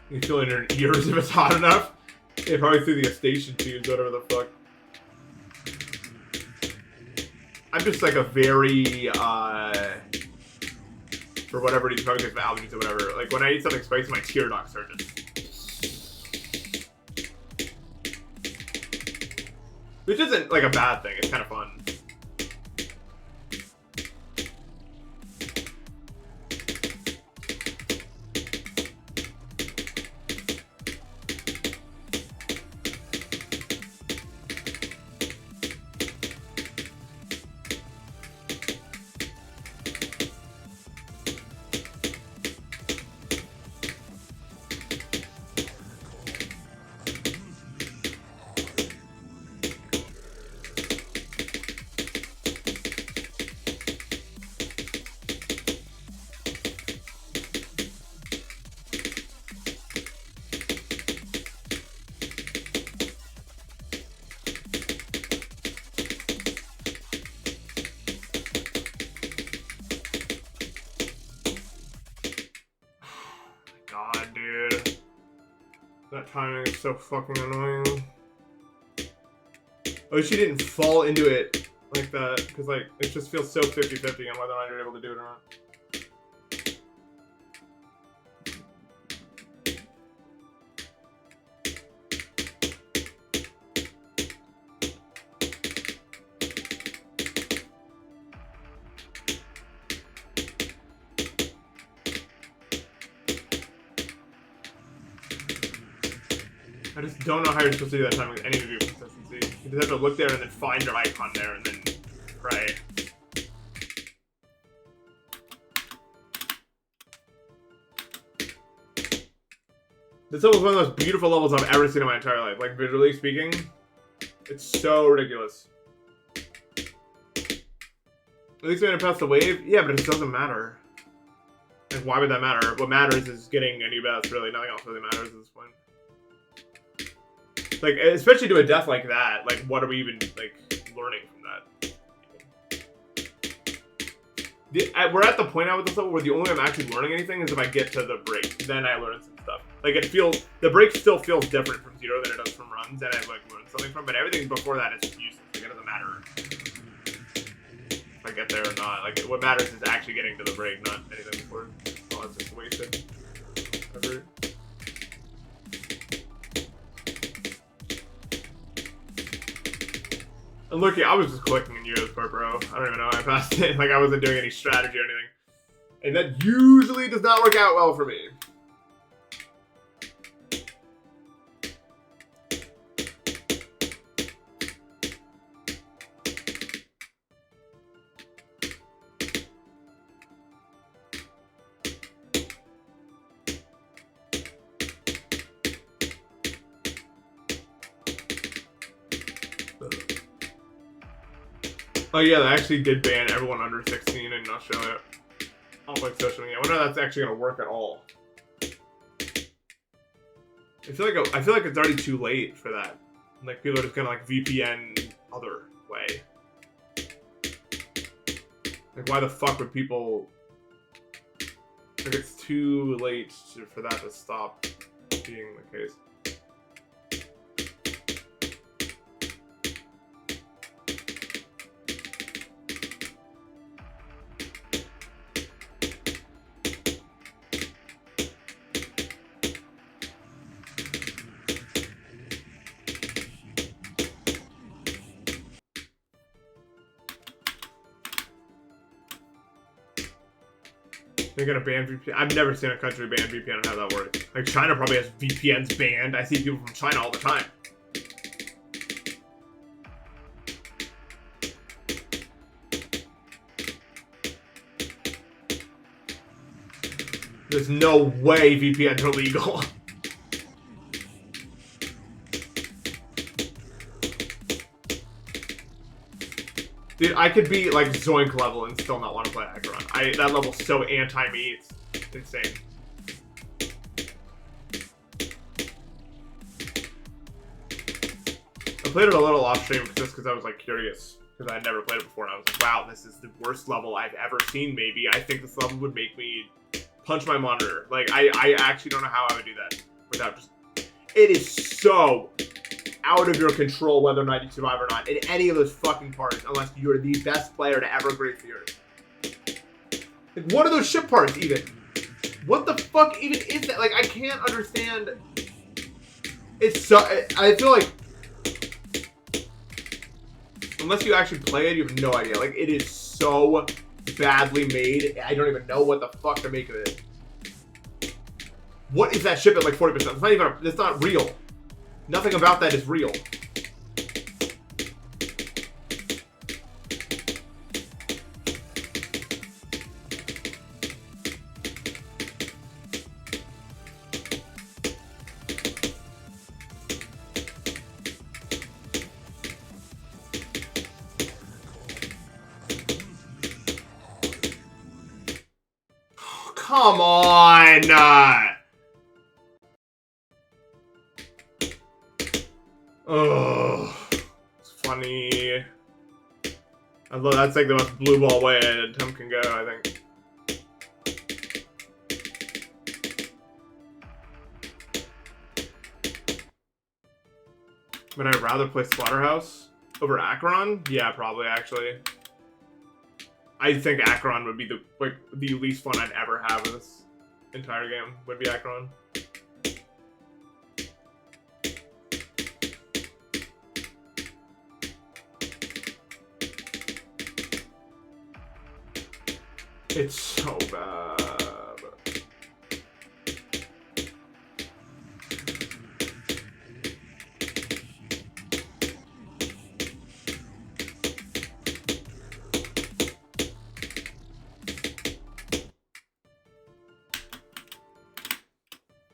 You feel in your ears if it's hot enough. Yeah, probably through the station tubes, whatever the fuck. I'm just like a very, for whatever reason, probably because of allergies or whatever. Like, when I eat something spicy, my tear ducts are just... Which isn't, like, a bad thing. It's kind of fun. God, dude. That timing is so fucking annoying. I wish she didn't fall into it like that, because, like, it just feels so 50-50 on whether or not you're able to do it or not. I just don't know how you're supposed to do that time with any degree of consistency. You just have to look there and then find your icon there and then pray. This level is one of the most beautiful levels I've ever seen in my entire life. Like, visually speaking, it's so ridiculous. At least we're gonna pass the wave? Yeah, but it doesn't matter. Like, why would that matter? What matters is getting a new best, really. Nothing else really matters at this point. Like, especially to a death like that, like, what are we even, like, learning from that? We're at the point now with this level where the only way I'm actually learning anything is if I get to the break. Then I learn some stuff. Like, the break still feels different from Zero than it does from runs, and I've, like, learned something from it. But everything before that is useless. Like, it doesn't matter if I get there or not. Like, what matters is actually getting to the break, not anything before. Oh, it's just wasted. Whatever. And look, I was just clicking in Euro's part, bro. I don't even know how I passed it. Like, I wasn't doing any strategy or anything. And that usually does not work out well for me. Oh yeah, they actually did ban everyone under 16 in Australia off like social media. I wonder if that's actually gonna work at all. I feel like it's already too late for that. Like people are just gonna like VPN other way. Like why the fuck would people? Like it's too late for that to stop being the case. They're gonna ban VPN. I've never seen a country ban VPN and how that works. Like China probably has VPNs banned. I see people from China all the time. There's no way VPNs are legal. Dude, I could be like Zoink level and still not want to play Acheron. That level's so anti-me, it's insane. I played it a little off stream just because I was like curious. Because I had never played it before and I was like, wow, this is the worst level I've ever seen maybe. I think this level would make me punch my monitor. Like, I actually don't know how I would do that without just... It is so out of your control whether or not you survive or not in any of those fucking parts unless you're the best player to ever grace the earth. Like, what are those ship parts even? What the fuck even is that? Like, I can't understand. It's so... I feel like... Unless you actually play it, you have no idea. Like, it is so badly made. I don't even know what the fuck to make of it. What is that ship at like 40%? It's not even... It's not real. Nothing about that is real. Come on! Oh, it's funny. I love that's like the most blue ball way a Tim can go, I think. Would I rather play Slaughterhouse over Acheron? Yeah, probably actually. I think Acheron would be the least fun I'd ever have in this entire game. Would be Acheron. It's so bad.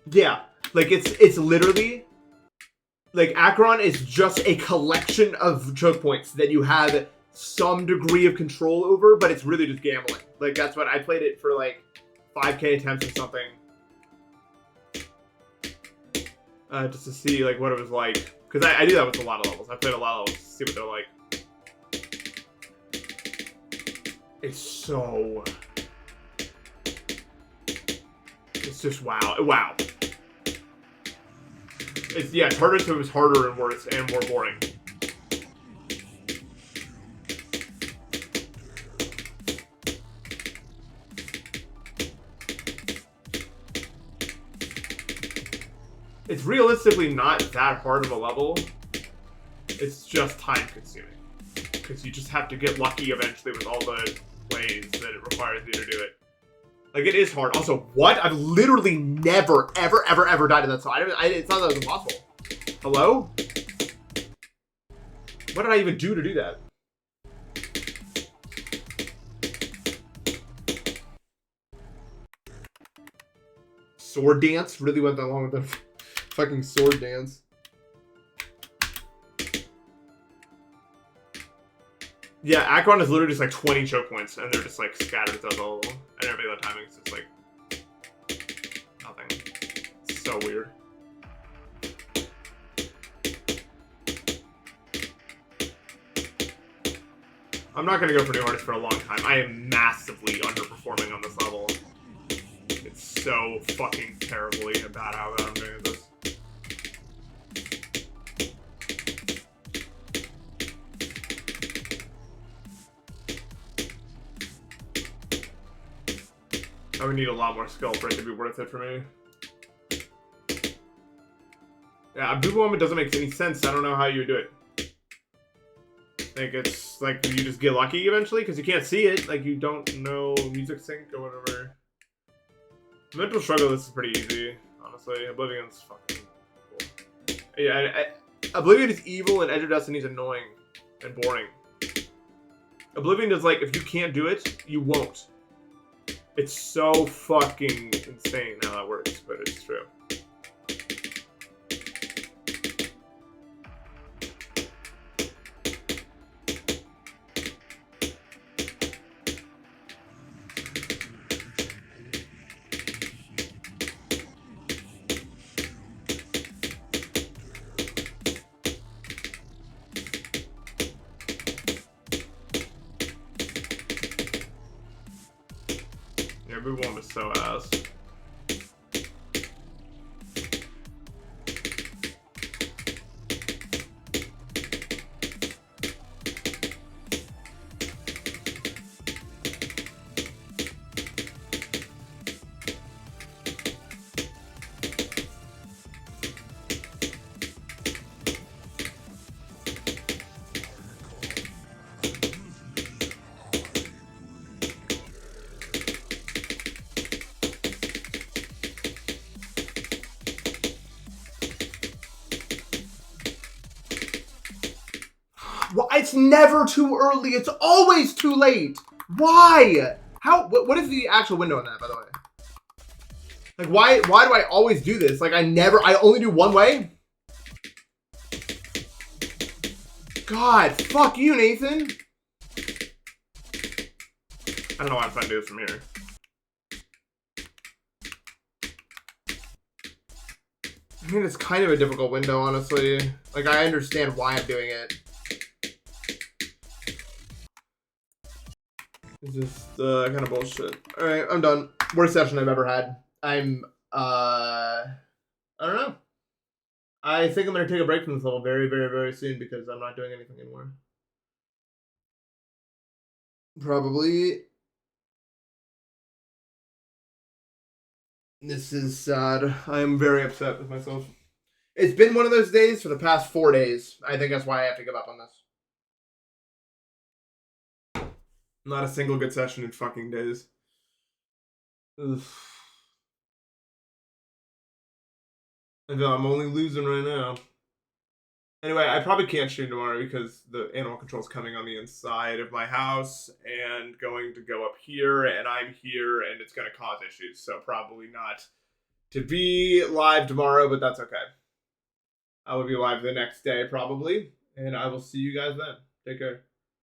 Yeah, like it's literally like Acheron is just a collection of choke points that you have some degree of control over, but it's really just gambling. Like that's what I played it for, like 5k attempts or something, just to see like what it was like. Because I do that with a lot of levels. I played a lot of levels to see what they're like. It's so... It's just wow. It's, yeah, it's harder, so it was harder and worse and more boring. It's realistically not that hard of a level. It's just time consuming. Because you just have to get lucky eventually with all the ways that it requires you to do it. Like, it is hard. Also, what? I've literally never, ever died in that song. It's not that it was impossible. Hello? What did I even do to do that? Sword dance? Really went that long with the fucking sword dance. Yeah, Act 1 is literally just like 20 choke points, and they're just like scattered throughout the whole level. And every other timing is just like nothing. It's so weird. I'm not gonna go for new artists for a long time. I am massively underperforming on this level. It's so fucking terribly a bad habit I'm doing this. I would need a lot more skill for it to be worth it for me. Yeah, a Boo moment doesn't make any sense. I don't know how you would do it. Like, it's like you just get lucky eventually because you can't see it. Like, you don't know music sync or whatever. Mental struggle, this is pretty easy, honestly. Oblivion's fucking cool. Yeah, Oblivion is evil and Edge of Destiny is annoying and boring. Oblivion is like, if you can't do it, you won't. It's so fucking insane how that works, but it's true. Yeah, Boo Bomb is so ass. Well, it's never too early. It's always too late. Why? How? What is the actual window on that, by the way? Like, why do I always do this? Like, I only do one way? God, fuck you, Nathan. I don't know why I'm trying to do this from here. I mean, it's kind of a difficult window, honestly. Like, I understand why I'm doing it. It's just kind of bullshit. Alright, I'm done. Worst session I've ever had. I don't know. I think I'm going to take a break from this level very, very, very soon because I'm not doing anything anymore. Probably. This is sad. I am very upset with myself. It's been one of those days for the past 4 days. I think that's why I have to give up on this. Not a single good session in fucking days. Ugh. I feel I'm only losing right now. Anyway, I probably can't stream tomorrow because the animal control's coming on the inside of my house and going to go up here, and I'm here, and it's going to cause issues. So probably not to be live tomorrow, but that's okay. I will be live the next day probably, and I will see you guys then. Take care.